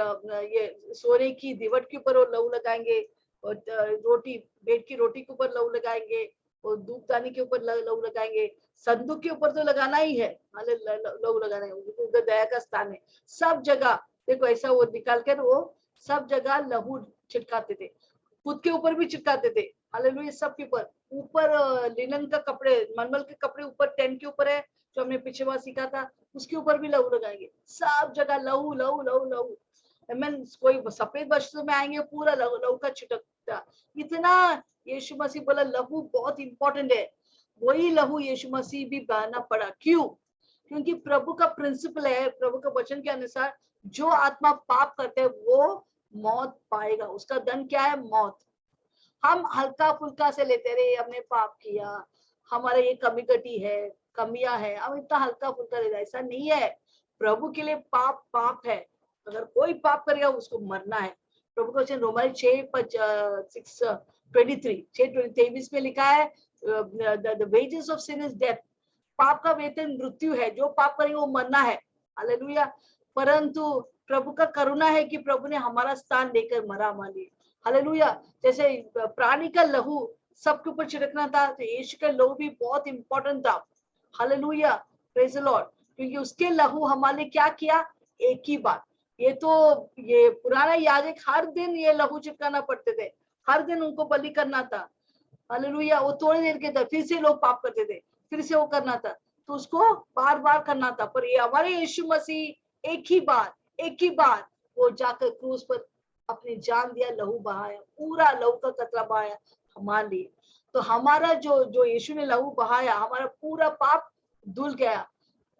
ये सोने की दीवट के ऊपर वो लहू लगाएंगे, और रोटी, बेड की रोटी के ऊपर लहू लगाएंगे, और धूपदानी के ऊपर लहू लगाएंगे। संदूक के ऊपर तो लगाना ही है, लहू लगाना है, उधर दया का स्थान है। सब जगह देखो ऐसा वो निकाल कर वो सब जगह लहू छिटकाते थे, खुद के ऊपर भी छिटकाते थे। हालेलुया, सब के ऊपर लिनन का कपड़े, मलमल के कपड़े ऊपर, टेंट के ऊपर है जो हमने पिछले बार सीखा था, उसके ऊपर भी लहू लगाएंगे। सब जगह लहू लहू लहू लहू। मीन कोई सफेद वस्त्र में आएंगे, पूरा लहू लहू का छिटकता। इतना यीशु मसीह बोला लहू बहुत इंपॉर्टेंट है। वही लहू यीशु मसीह भी बहाना पड़ा। क्यों? क्योंकि प्रभु का प्रिंसिपल है, प्रभु के वचन के अनुसार जो आत्मा पाप करते है वो मौत पाएगा। उसका दंड क्या है? मौत। हम हल्का फुल्का से लेते रहे, हमने पाप किया, हमारे ये कमी कटी है, कमियां है, हम इतना हल्का फुल्का ले, ऐसा नहीं है। प्रभु के लिए पाप पाप है। अगर कोई पाप करेगा उसको मरना है। प्रभु का वचन रोमानी 6:23 में लिखा है, the wages of sin is death. पाप का वेतन मृत्यु है, जो पाप करेंगे वो मरना है। हालेलुया। परंतु प्रभु का करुणा है कि प्रभु ने हमारा स्थान लेकर मरा हमारे लिए। हालेलुया। जैसे प्राणी का लहू सबके ऊपर छिड़कना था, तो यीशु का लहू भी बहुत इंपॉर्टेंट था। Hallelujah, praise the Lord. क्योंकि उसके लहू हमारे लिए क्या किया? एक ही बात। ये पुराना याजक हर दिन ये लहू चिपकाना पड़ते थे, हर दिन उनको बलि करना था। हालेलुया। वो थोड़ी देर के था, फिर से लोग पाप करते थे, फिर से वो करना था, तो उसको बार बार करना था। पर ये हमारे यीशु मसीह एक ही बार वो जाकर क्रूस पर अपनी जान दिया, लहू बहाया, पूरा लहू का कतरा बहाया हमारे लिए। तो हमारा जो यीशु ने लहू बहाया, हमारा पूरा पाप धुल गया।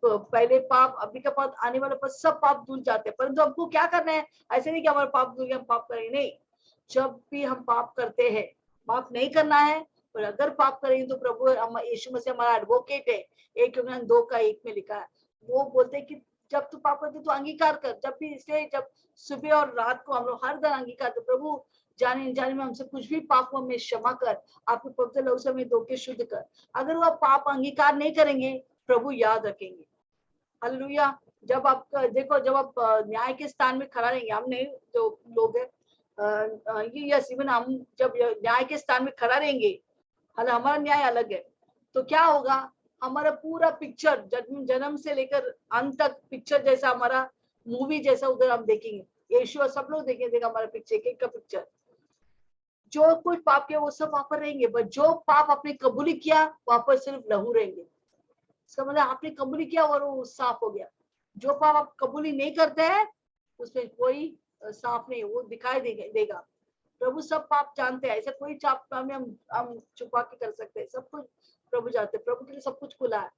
तो पहले पाप, अभी का पाप, आने वाला पाप, सब पाप धुल जाते हैं। परंतु हमको क्या करना है? ऐसे नहीं कि हमारा पाप धुल गया हम पाप करेंगे, नहीं। जब भी हम पाप करते हैं, पाप नहीं करना है, पर अगर पाप करेंगे तो प्रभु यीशु मसीह हमारा एडवोकेट है। 1 यूहन्ना 2:1 में लिखा है। वो बोलते हैं कि जब तू पाप करते तो अंगीकार कर। जब भी, इसलिए जब सुबह और रात को हम लोग हर दिन अंगीकार करते, प्रभु जाने जाने में हमसे कुछ भी पाप को हमें क्षमा कर, आपके पवित्र लहू से हमें धो के शुद्ध कर। अगर वो पाप अंगीकार नहीं करेंगे, प्रभु याद रखेंगे। हालेलुया। जब आप देखो, जब आप न्याय के स्थान में खड़ा रहेंगे, हमने जो लोग है यस, इवन हम जब न्याय के स्थान में खड़ा रहेंगे, हालांकि हमारा न्याय अलग है, तो क्या होगा? हमारा पूरा पिक्चर जन्म से लेकर अंत तक पिक्चर जैसा, हमारा मूवी जैसा उधर हम देखेंगे। यीशु सब लोग देखेगा हमारा पिक्चर, एक का पिक्चर। जो कुछ पाप किया वो सब वहां पर रहेंगे, बट जो पाप आपने कबूली किया वहां पर सिर्फ लहू रहेंगे। इसका मतलब आपने कबूली किया और वो साफ हो गया। जो पाप आप कबूली नहीं करते हैं उसमें कोई साफ नहीं, वो दिखाई देगा। प्रभु सब पाप जानते हैं, ऐसा कोई पाप में हम छुपा के कर सकते हैं, सब कुछ प्रभु जानते हैं, प्रभु के लिए सब कुछ खुला है।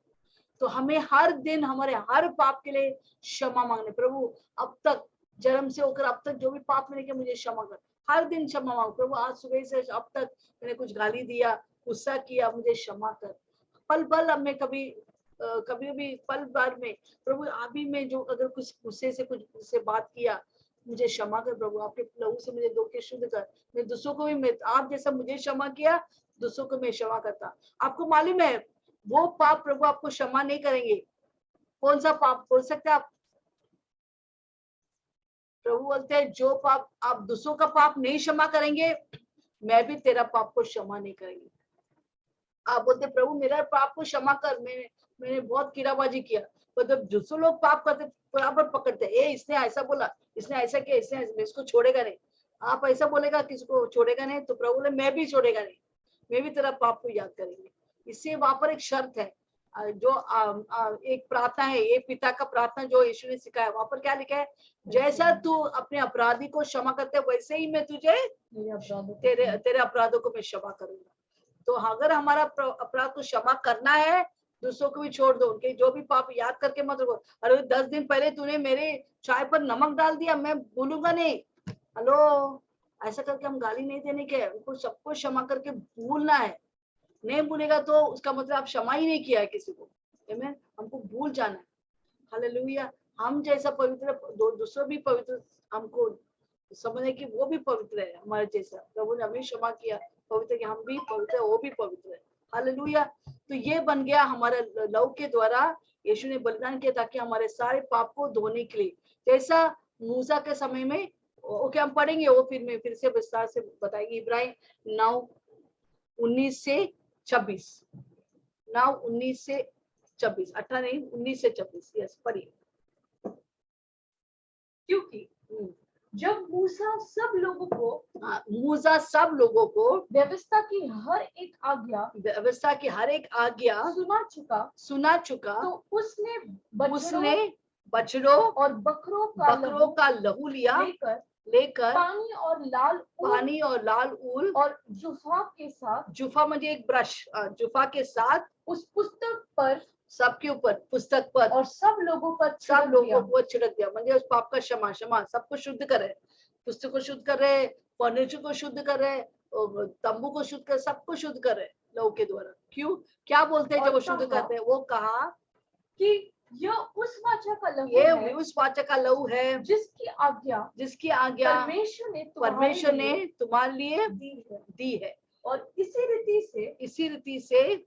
तो हमें हर दिन हमारे हर पाप के लिए क्षमा मांगने, प्रभु अब तक जन्म से होकर अब तक जो भी पाप मैंने किया मुझे क्षमा कर, हर दिन क्षमा मांगो। प्रभु आज सुबह से अब तक मैंने कुछ गाली दिया, गुस्सा किया, मुझे क्षमा कर। पल पल हमें कभी भी पल भर में प्रभु अभी में जो अगर कुछ गुस्से से कुछ उससे बात किया, मुझे क्षमा कर प्रभु, आपके लहू से मुझे धो के शुद्ध कर। मैं दूसरों को भी आप जैसा मुझे क्षमा किया दूसरों को मैं क्षमा करता। आपको मालूम है वो पाप प्रभु आपको क्षमा नहीं करेंगे। कौन सा पाप बोल सकते आप? प्रभु बोलते हैं जो पाप आप दूसरों का पाप नहीं क्षमा करेंगे, मैं भी तेरा पाप को क्षमा नहीं करेंगे। आप बोलते प्रभु मेरा पाप को क्षमा कर, मैंने बहुत कीड़ाबाजी किया, मतलब दूसरे लोग पाप करते बराबर पकड़ते, ए इसने ऐसा बोला, इसने ऐसा किया, इसने इसको छोड़ेगा नहीं। आप ऐसा बोलेगा किसी को छोड़ेगा नहीं, तो प्रभु ने मैं भी छोड़ेगा नहीं, मैं भी तेरा पाप को याद करेंगे। इससे वहां पर एक शर्त है, जो एक प्रार्थना है, ये पिता का प्रार्थना जो यीशु ने सिखाया, वहां पर क्या लिखा है, जैसा तू अपने अपराधी को क्षमा करते वैसे ही मैं तुझे तेरे अपराधों को मैं क्षमा करूंगा। तो अगर हमारा अपराध को क्षमा करना है, दूसरों को भी छोड़ दो, उनके जो भी पाप याद करके मत रखो। अरे 10 दिन पहले तूने मेरे चाय पर नमक डाल दिया, मैं भूलूंगा नहीं। हेलो, ऐसा करके हम गाली नहीं देने के, उनको सबको क्षमा करके भूलना है। नहीं भूलेगा तो उसका मतलब आप क्षमा ही नहीं किया है किसी को। आमीन, हमको भूल जाना है। हालेलुया, हम जैसा पवित्र दूसरों भी पवित्र हमको समझने की वो भी पवित्र है हमारे जैसा। प्रभु ने हमें क्षमा किया, पवित्र कि हम भी पवित्र है, वो भी पवित्र है। हालेलुया, तो ये बन गया हमारे लहू के द्वारा यीशु ने बलिदान किया ताकि हमारे सारे पाप को धोने के लिए, जैसा मूसा के समय में। ओके, हम पढ़ेंगे वो, फिर मैं फिर से विस्तार से बताएंगे। इब्राहिम 9:19 से 26, 9:19 से 26, 18 नहीं 19 से 26, यस पढ़िए। क्योंकि जब मूसा सब लोगों को व्यवस्था की हर एक आज्ञा सुना चुका, तो उसने बछड़ों और बकरों का लहू लिया लेकर पानी और लाल ऊल और जुफा म्हणजे एक ब्रश, जुफा के साथ उस पुस्तक पर, सबके ऊपर, पुस्तक पर, और सब लोगों को छिड़क दिया। म्हणजे उस पाप का क्षमा सबको शुद्ध करे, पुस्तक को शुद्ध कर रहे, फर्नीचर को शुद्ध कर रहे, तंबू को शुद्ध कर, सबको शुद्ध कर रहे लहू के द्वारा। क्यों, क्या बोलते हैं जब वो शुद्ध करते हैं? वो कहा कि यह उस वाचा का लहू ये उस वाचा का लहू है जिसकी आज्ञा परमेश्वर ने तुम्हारे लिए दी है। और इसी रीति से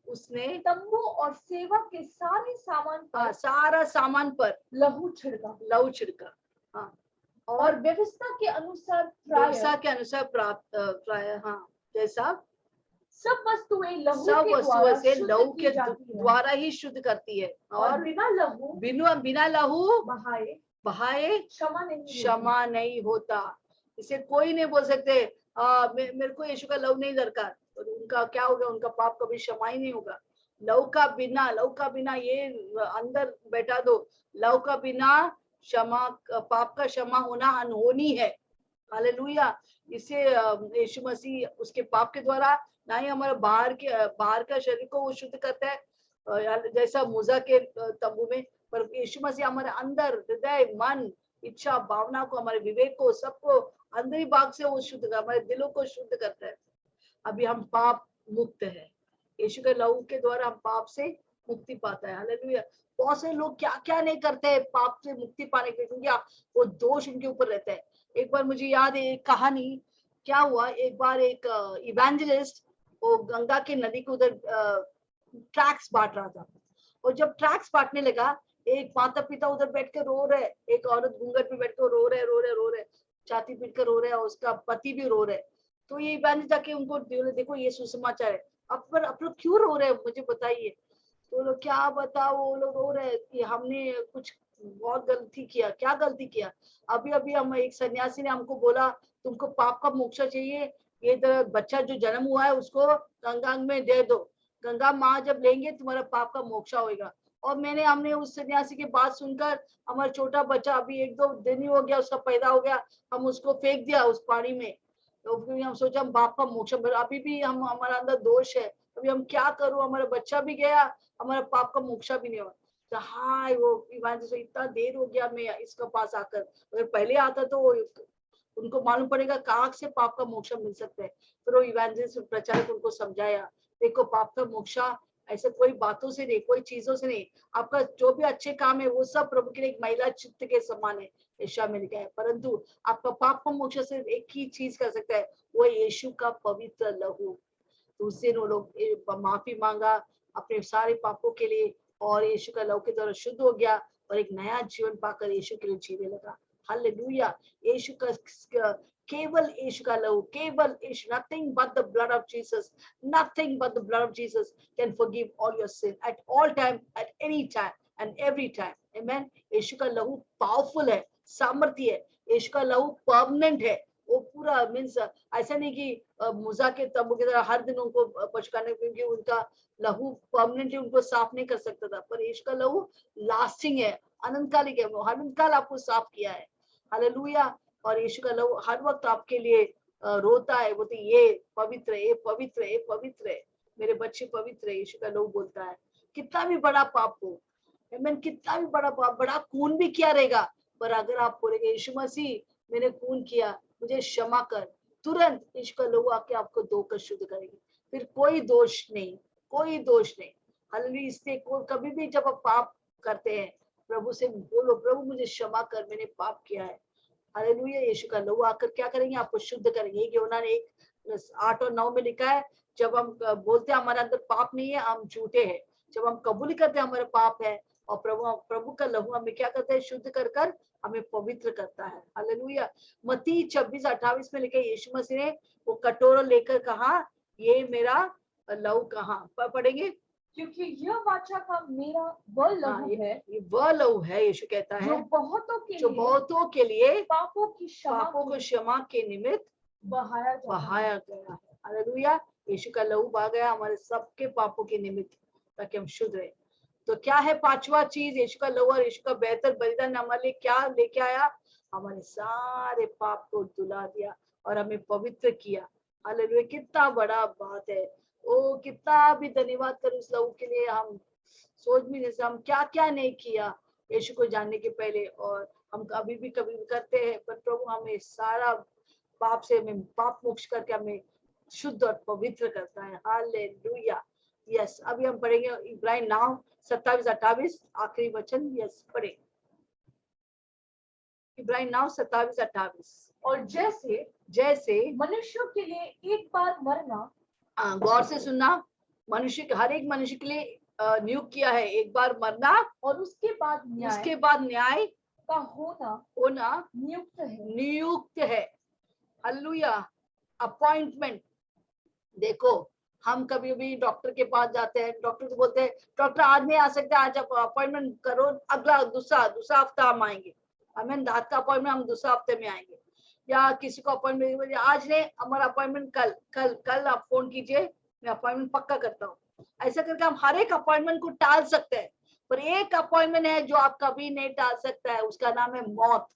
उसने तंबू और सेवा के सारा सामान पर लहू छिड़का। हाँ, और व्यवस्था के अनुसार प्राय जैसा सब वस्तुएं लहू के द्वारा ही शुद्ध करती है, और बिना लहू बहाए क्षमा नहीं होता। इसे कोई नहीं बोल सकते मेरे को यीशु का लहू नहीं दरकार, और उनका क्या होगा, उनका पाप कभी क्षमा ही नहीं होगा। लहू का बिना ये अंदर बैठा दो, लहू का बिना पाप का क्षमा होना अनहोनी है। हालेलुया, इसे यीशु मसीह उसके पाप के द्वारा ना ही हमारे बाहर का शरीर को वो शुद्ध करता है जैसा मूसा के तंबू में, पर यीशु मसीह हमारे अंदर हृदय, मन, इच्छा, भावना को, हमारे विवेक को, सबको अंदरी भाग से वो शुद्ध कर, हमारे दिलों को शुद्ध करता है। अभी हम पाप मुक्त है, यीशु के लहू के द्वारा हम पाप से मुक्ति पाता है। हालेलुया, बहुत से लोग क्या क्या नहीं करते हैं पाप से मुक्ति पाने के लिए, क्योंकि वो दोष उनके ऊपर रहता है। एक बार मुझे याद है एक कहानी, क्या हुआ, एक बार एक इवेंजलिस्ट वो गंगा के नदी के उधर ट्रैक्स बांट रहा था, और जब ट्रैक्स बांटने लगा, एक माता पिता उधर बैठ के रो रहे, एक औरत घूंघट पे बैठ के रो रहे, छाती पीट कर रो रहे, और उसका पति भी रो रहे। तो ये इवेंजलिस्ट जाके उनको देखो ये सुसमाचार है, आप लोग क्यों रो रहे हैं, मुझे बताइए। तो लोग क्या बताओ, वो लोग रो रहे कि हमने कुछ बहुत गलती किया। क्या गलती किया? अभी हम एक सन्यासी ने हमको बोला तुमको पाप का मोक्ष चाहिए, ये बच्चा जो जन्म हुआ है उसको गंगा में दे दो, गंगा माँ जब लेंगे तुम्हारा पाप का मोक्ष होगा। और हमने उस सन्यासी की बात सुनकर हमारा छोटा बच्चा अभी 1-2 दिन ही हो गया उसका पैदा हो गया, हम उसको फेंक दिया उस पानी में। तो फिर हम सोचा हम बाप का मोक्ष, अभी भी हमारा अंदर दोष है, अभी हम क्या करूं, हमारा बच्चा भी गया, हमारा पाप का मोक्ष भी नहीं हुआ। तो हाँ वो इवांजेलिस्ट इतना देर हो गया मैं इसके पास आकर, अगर पहले आता तो उनको मालूम पड़ेगा कहाँ से पाप का मोक्ष मिल सकता है। फिर वो इवांजेलिस्ट प्रचारक उनको समझाया, देखो पाप का मोक्ष ऐसे कोई बातों से नहीं, कोई चीजों से नहीं, आपका जो भी अच्छे काम है वो सब प्रभु के लिए एक महिला चित्त के समान है, यशा में लिखा है। परंतु आपका पाप का मोक्ष सिर्फ एक ही चीज कर सकता है, वो यीशु का पवित्र लहू। तो उस दिन वो लोग माफी मांगा अपने सारे पापों के लिए, और यीशु का लहू के द्वारा शुद्ध हो गया और एक नया जीवन पाकर यीशु के लिए जीने लगा। हालेलुया। यीशु का केवल यीशु का लहू, केवल यीशु, nothing but the blood of Jesus, nothing but the blood of Jesus can forgive all your sin at all time, at any time and every time. Amen. यीशु का लहू पावरफुल है, सामर्थ्य है, यीशु का लहू परमानेंट है। वो पूरा मीन्स ऐसा नहीं कि मूसा के तंबू की तरह हर दिन उनको बचकाने, क्योंकि उनका लहू परमानेंटली उनको साफ नहीं कर सकता था, पर यीशु का लहू लास्टिंग है, अनंतकालिक है, वो अनंतकाल आपको साफ किया है। हालेलुया। और यीशु का लहू हर वक्त आपके लिए रोता है, बोलते ये पवित्र है, ये पवित्र है, ये पवित्र है, मेरे बच्चे पवित्र है। यीशु का लहू बोलता है कितना भी बड़ा पाप हो, आमीन, कितना भी बड़ा पाप, बड़ा खून भी किया रहेगा, पर अगर आप बोलेंगे यीशु मसीह मैंने खून किया, मुझे क्षमा कर, तुरंत यीशु का लहू आके आपको धोकर शुद्ध करेगी, फिर कोई दोष नहीं, कोई दोष नहीं। हालेलुया। इससे कभी भी जब आप पाप करते हैं प्रभु से बोलो, प्रभु मुझे क्षमा कर, मैंने पाप किया है। हालेलुया। यीशु का लहू आकर क्या करेंगे, आपको शुद्ध करेंगे। कि उन्होंने 8 और 9 में लिखा है, जब हम बोलते हैं हमारे अंदर पाप नहीं है, हम झूठे हैं। जब हम कबूल करते हैं हमारे पाप है, और प्रभु का लहू हमें क्या करता है, शुद्ध कर हमें पवित्र करता है। हालेलुया। मत्ती 26-28 में लिखा है, यीशु मसीह ने वो कटोरा लेकर कहा, ये मेरा लहू कहाँ पढ़ेंगे, क्योंकि यह वाचा का मेरा वह लहू है, ये वह लहू है, यीशु कहता है, जो बहुतों के लिए पापों को क्षमा के निमित्त बहाया गया है। हालेलुया। यीशु का लहू बहा गया हमारे सबके पापों के निमित्त, ताकि हम शुद्ध रहे। तो क्या है पांचवा चीज, यीशु का लहू और यीशु का बेहतर बलिदान हमारे लिए क्या लेके आया, हमारे सारे पाप को धुला दिया और हमें पवित्र किया। हालेलुया। कितना बड़ा बात है, ओ कितना भी धन्यवाद कर उस लहू के लिए। हम सोच भी नहीं सकते हम क्या क्या नहीं किया यीशु को जानने के पहले, और हम कभी भी करते हैं, पर प्रभु हमें सारा पाप से, हमें पाप मोक्ष करके हमें शुद्ध और पवित्र करता है। हालेलुया। यस, अभी हम पढ़ेंगे इब्राहिम 9:27-28 आखिरी वचन। यस पढ़े, इब्राहिम 9:27-28। और जैसे मनुष्यों के लिए एक बार मरना, गौर से सुनना, मनुष्य, हर एक मनुष्य के लिए नियुक्त किया है एक बार मरना, और उसके बाद न्याय का होना नियुक्त है। हालेलुया। अपॉइंटमेंट। देखो हम कभी भी डॉक्टर के पास जाते हैं, डॉक्टर को बोलते हैं डॉक्टर आज नहीं आ सकते, आज आप अपॉइंटमेंट करो, अगला दूसरा हफ्ता हम आएंगे, हमें दांत का अपॉइंटमेंट हम दूसरा हफ्ते में आएंगे। या किसी को अपॉइंटमेंट आज नहीं, हमारा अपॉइंटमेंट कल आप फोन कीजिए, मैं अपॉइंटमेंट पक्का करता हूँ। ऐसा करके हम हर एक अपॉइंटमेंट को टाल सकते हैं, पर एक अपॉइंटमेंट है जो आप कभी नहीं टाल सकता है, उसका नाम है मौत।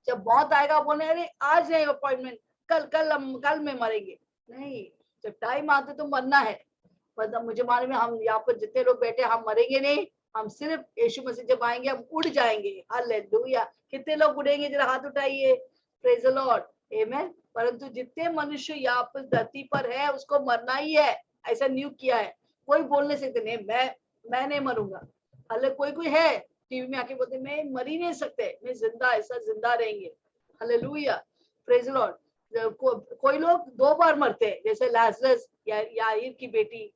जब मौत आएगा बोले अरे आज नहीं अपॉइंटमेंट, कल में मरेंगे, नहीं, जब टाइम आते तो मरना है। मतलब मुझे मालूम है हम यहाँ पर जितने लोग बैठे हम मरेंगे नहीं, हम सिर्फ यीशु मसीह जब आएंगे हम उड़ जाएंगे। हालेलुया। कितने लोग उड़ेंगे, जरा हाथ उठाइए, प्रेज द लॉर्ड, आमेन। परंतु जितने मनुष्य यहाँ पर धरती पर है उसको मरना ही है, ऐसा नियुक्त किया है। कोई बोल नहीं सकते नहीं मैं नहीं मरूंगा। हाले कोई है टीवी में आके बोलते मैं मर ही नहीं सकते, मैं जिंदा, ऐसा जिंदा रहेंगे। Hallelujah, praise the Lord. कोई लोग 2 बार मरते हैं, जैसे लाजरस या याईर की बेटी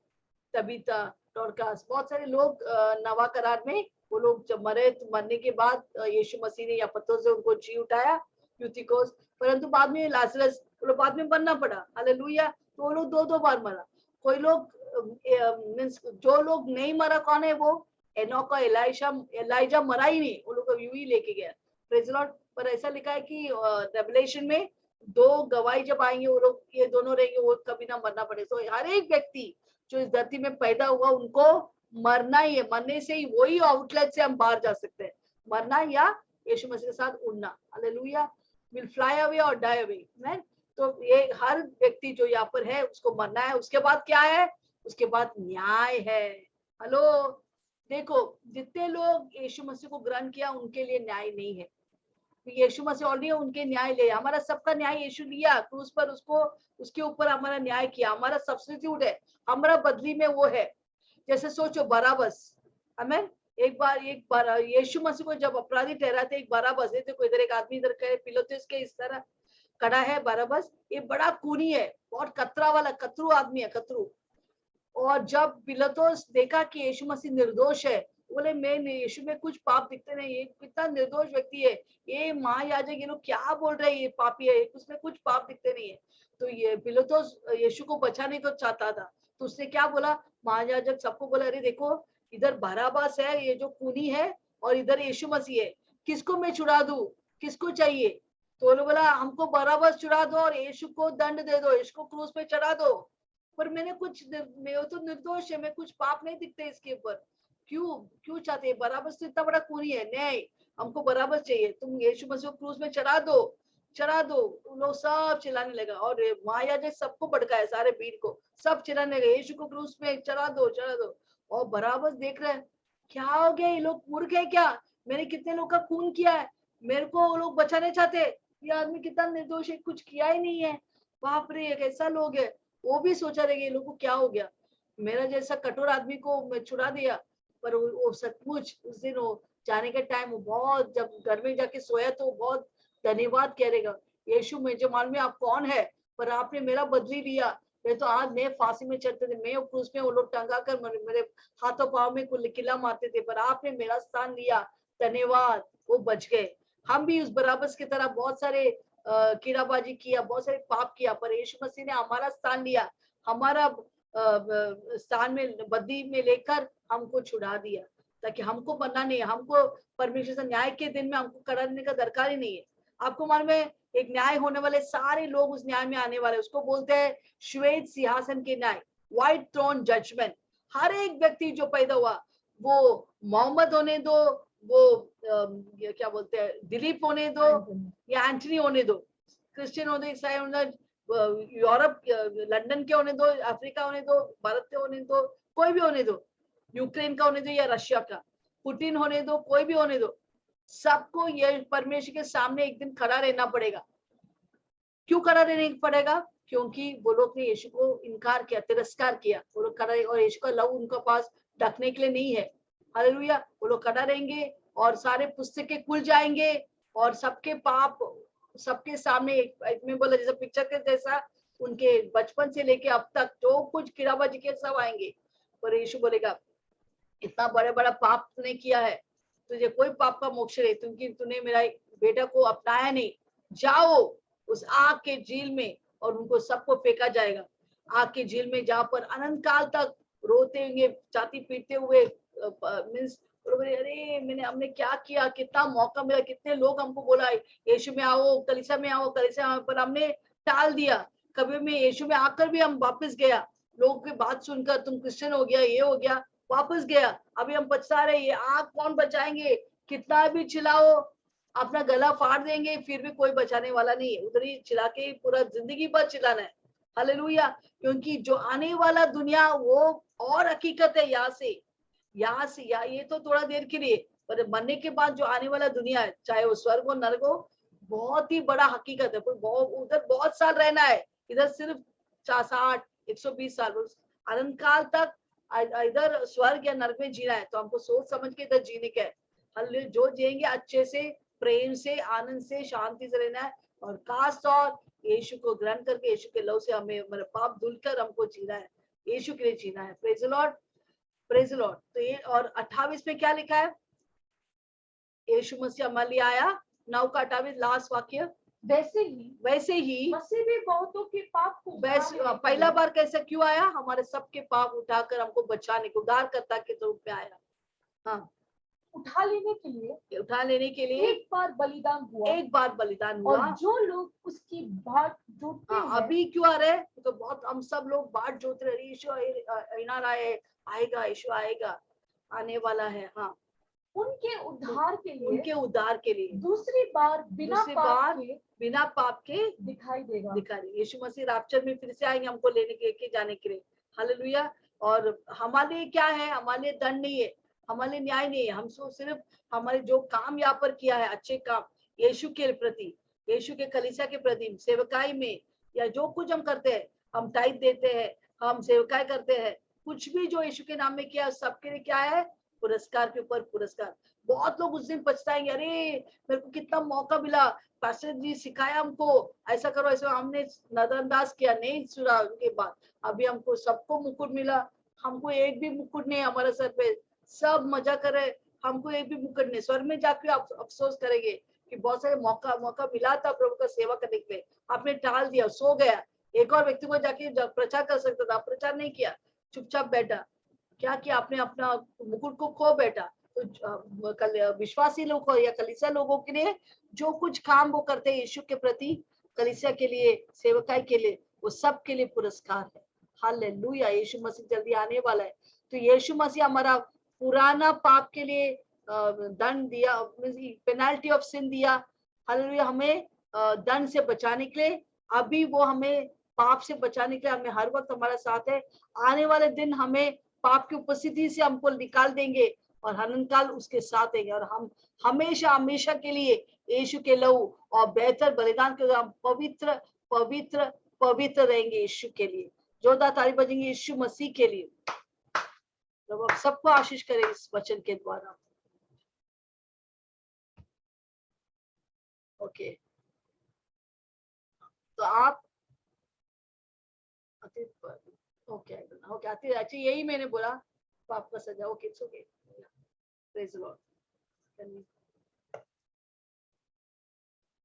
तबीता, डोरकास, बहुत सारे लोग नवा करार में वो लोग जब मरे तो मरने के बाद यीशु मसीह ने या पत्थरों से उनको जी उठाया, यूथिकोस, परंतु बाद में लाजरस बाद में मरना पड़ा। हालेलुया। तो वो लोग 2 बार मरा। कोई लोग मीन्स जो लोग नहीं मरा कौन है, वो एनोक और एलाइजा मरा ही नहीं, वो लोग यूं ही लेके गया, प्रेज द लॉर्ड। पर ऐसा लिखा है कि रेवलेशन में 2 गवाही जब आएंगे वो लोग, ये दोनों रहेंगे, वो कभी ना मरना पड़े। तो हर एक व्यक्ति जो इस धरती में पैदा हुआ उनको मरना ही है, मरने से ही वही आउटलेट से हम बाहर जा सकते हैं, मरना या यीशु मसीह के साथ उड़ना। हालेलुया। विल फ्लाई अवे और डाई अवे। तो ये हर व्यक्ति जो यहाँ पर है उसको मरना है। उसके बाद क्या है? उसके बाद न्याय है। हेलो, देखो जितने लोग यीशु मसीह को ग्रहण किया उनके लिए न्याय नहीं है। यीशु मसीह ऑलरेडी उनके न्याय ले, हमारा सबका न्याय यीशु लिया क्रूस पर, उसको उसके ऊपर हमारा न्याय किया, हमारा सब्स्टिट्यूट है, हमारा बदली में वो है। जैसे सोचो बराबस, आमीन। एक बार यीशु मसीह को जब अपराधी ठहराते, एक बराबस है, देखो इधर एक आदमी इधर पिलातुस के इस तरह खड़ा है बराबस, ये बड़ा खूनी है, बहुत कतरा वाला कतरू आदमी है, कतरू। और जब पिलातुस देखा कि यीशु मसीह निर्दोष है, बोले मैं यीशु में कुछ पाप दिखते नहीं, ये कितना निर्दोष व्यक्ति है, ये महायाजक ये लोग क्या बोल रहे हैं, ये पापी है, उसमें कुछ पाप दिखते नहीं है। तो ये पिलातुस यीशु को बचाने तो चाहता था, तो उसने क्या बोला, महायाजक सबको बोला, अरे देखो इधर बराबस है ये जो खूनी है, और इधर यीशु मसीह है, किसको मैं छुड़ा दूं, किसको चाहिए? तो उन्होंने बोला हमको बराबस छुड़ा दो और यीशु को दंड दे दो, इसको क्रूस पे चढ़ा दो। पर मैं तो निर्दोष है, मैं कुछ पाप नहीं दिखते इसके ऊपर, क्यों चाहते हैं? बराबस तो इतना बड़ा खूनी है, नहीं हमको बराबस चाहिए, तुम यीशु मसीह को क्रूस में चढ़ा दो। उन लोग सब चिल्लाने लगा, और महायाजक सबको भड़काया, सारे भीड़ को सब चिल्लाने लगे, यीशु को क्रूस में चढ़ा दो। और बराबस देख रहे हैं, क्या हो गया, ये लोग मूर्ख है क्या? मैंने कितने लोग का खून किया है, मेरे को वो लोग बचाने चाहते, ये आदमी कितना निर्दोष है, कुछ किया ही नहीं है, बाप रे ये कैसा लोग है। वो भी सोचा रहेगा ये लोग को क्या हो गया, मेरा जैसा कठोर आदमी को मैं छुड़ा दिया। पर वो सचमुच उस दिन वो जाने के टाइम वो बहुत, जब घर में जाके सोया तो बहुत धन्यवाद करेगा, यीशु मुझे मालूम है आप कौन है, पर आपने मेरा बदली लिया। मैं तो आज मैं फांसी में चढ़ते थे, मैं क्रूस में वो लोग टंगा कर मेरे हाथों पाँव में किला मारते थे, पर आपने मेरा स्थान लिया, धन्यवाद, वो बच गए। हम भी उस बराबस की तरह बहुत सारे कीड़ाबाजी किया, बहुत सारे पाप किया, पर यीशु मसीह ने हमारा स्थान लिया, हमारा स्थान में बदली में लेकर हमको छुड़ा दिया, ताकि हमको बनना नहीं है, हमको परमेश्वर से न्याय के दिन में हमको करने का दरकार ही नहीं है। आपको मालूम है एक न्याय होने वाले सारे लोग उस न्याय में आने वाले, उसको बोलते हैं श्वेत सिंहासन के न्याय, व्हाइट थ्रोन जजमेंट। हर एक व्यक्ति जो पैदा हुआ, वो मोहम्मद होने दो, वो क्या बोलते हैं दिलीप होने दो या एंटनी होने दो, क्रिश्चियन होने, ईसाई होने, यूरोप लंदन के होने दो, अफ्रीका होने दो, भारत के होने दो, कोई भी होने दो, यूक्रेन का होने दो या रशिया का, पुतिन होने दो, कोई भी होने दो, सबको ये परमेश्वर के सामने एक दिन खड़ा रहना पड़ेगा। क्यों खड़ा रहना पड़ेगा? क्योंकि वो लोग ने यीशु को इनकार किया, तिरस्कार किया, वो लोग खड़ा, और यीशु का लहू उनके पास ढकने के लिए नहीं है। हालेलुया। वो लोग खड़ा रहेंगे और सारे पुस्तकें खुल जाएंगे, और सबके पाप सबके सामने एक में बोला जैसे पिक्चर के जैसा, उनके बचपन से लेके अब तक जो कुछ किराबाजी के सब आएंगे। पर यीशु बोलेगा इतना बड़ा बड़ा पाप तूने किया है, तुझे कोई पाप का मोक्ष नहीं, क्योंकि तूने मेरा बेटा को अपनाया नहीं। जाओ उस आग के झील में, और उनको सबको फेंका जाएगा आग के झील में, जहां पर अनंत काल तक रोते होंगे, छाती पीटते हुए, मीन्स अरे हमने क्या किया, कितना मौका मिला, कितने लोग हमको बोला यीशु में आओ, कलीसिया में आओ, पर हमने टाल दिया। कभी में यीशु में आकर भी हम वापस गया, लोगों की बात सुनकर तुम क्रिश्चियन हो गया, ये हो गया, वापस गया। अभी हम पछता रहे, ये आग कौन बचाएंगे, कितना भी चिल्लाओ, अपना गला फाड़ देंगे, फिर भी कोई बचाने वाला नहीं है। उधर ही चिल्ला के पूरा जिंदगी भर चिल्लाना है। हालेलुया। क्योंकि जो आने वाला दुनिया वो और हकीकत है, यहाँ से ये तो थोड़ा देर के लिए, पर मरने के बाद जो आने वाला दुनिया है, चाहे वो स्वर्ग हो नरक हो, बहुत ही बड़ा हकीकत है। उधर बहुत साल रहना है, इधर सिर्फ 60 120 साल, अनंत काल तक इधर स्वर्ग या नरक में जीना है। तो हमको सोच समझ के इधर जीने का है, जो जिएंगे अच्छे से, प्रेम से, आनंद से, शांति से रहना है, और खास तौर यीशु को ग्रहण करके, यीशु के लहू से हमें हमारे पाप धुलकर हमको जीना है, यीशु के लिए जीना है। Praise the Lord, praise the Lord. तो ये और 28 में क्या लिखा है, यीशु मसीह हमारे लिए आया, 9 का 28 लास्ट वाक्य, वैसे ही मसीह भी बहुतों के पाप को, वैसे पहला बार कैसे क्यों आया, हमारे सबके पाप उठाकर हमको बचाने को, उद्धारकर्ता के रूप में आया। हाँ उठा लेने के लिए एक बार बलिदान हुआ और जो लोग उसकी बाट जोतते हैं। अभी क्यों आ रहे हैं? तो बहुत हम सब लोग बाट जोत रहे, यीशु आएगा, यीशु आएगा, आने वाला है। हाँ, उनके उद्धार के लिए दूसरी बार बिना पाप के दिखाई देगा। यीशु मसीह रैप्चर में फिर से आएंगे हमको लेके जाने के लिए। हालेलुया। और हमारे लिए क्या है? हमारे लिए दंड नहीं है, हमारे लिए न्याय नहीं है। हम सिर्फ हमारे जो काम यहाँ पर किया है, अच्छे काम यीशु के प्रति, यीशु के कलीसिया के प्रति, सेवकाई में या जो कुछ हम करते हैं, हम टाइप देते हैं, हम सेवकाई करते हैं, कुछ भी जो यीशु के नाम में किया, सबके लिए क्या है? पुरस्कार के ऊपर पुरस्कार। बहुत लोग उस दिन पछताएंगे, अरे मेरे को कितना मौका मिला, पास्टर जी सिखाया हमको ऐसा करो, ऐसा, हमने नजरअंदाज किया, नहीं सुना उनके बाद। अभी हमको सबको मुकुट मिला, हमको एक भी मुकुट नहीं हमारे सर पे। सब मजा करे, हमको एक भी मुकुट नहीं। स्वर्ग में जाके आप अफसोस करेंगे कि बहुत सारे मौका मिला था प्रभु का सेवा करने के लिए, आपने टाल दिया, सो गया। एक और व्यक्ति को जाके प्रचार कर सकता था, प्रचार नहीं किया, चुपचाप बैठा। क्या किया? आपने अपना मुकुट को खो बैठा। तो विश्वासी लोग या कलीसिया लोगों के लिए जो कुछ काम वो करते हैं यीशु के प्रति, कलीसिया के लिए, सेवकाई के लिए, वो सब के लिए पुरस्कार है। हालेलुया। यीशु मसीह जल्दी आने वाला है, तो यीशु मसीह हमारा पुराना पाप के लिए दंड दिया, पेनाल्टी ऑफ सिन दिया। हालेलुया। हमें दंड से बचाने के लिए, अभी वो हमें पाप से बचाने के लिए हमें हर वक्त हमारा साथ है। आने वाले दिन हमें पाप की उपस्थिति से हमको निकाल देंगे और अनंत काल उसके साथ देंगे, और हम हमेशा हमेशा के लिए यीशु के लहू और बेहतर बलिदान के हम पवित्र पवित्र पवित्र रहेंगे यीशु के लिए। जोरदार ताली बजेंगे यीशु मसीह के लिए। तो अब सबको आशीष करें इस वचन के द्वारा। ओके, तो आप ओके ओके अच्छा, यही मैंने बोला पाप का सजा। Okay, it's okay. Praise the Lord.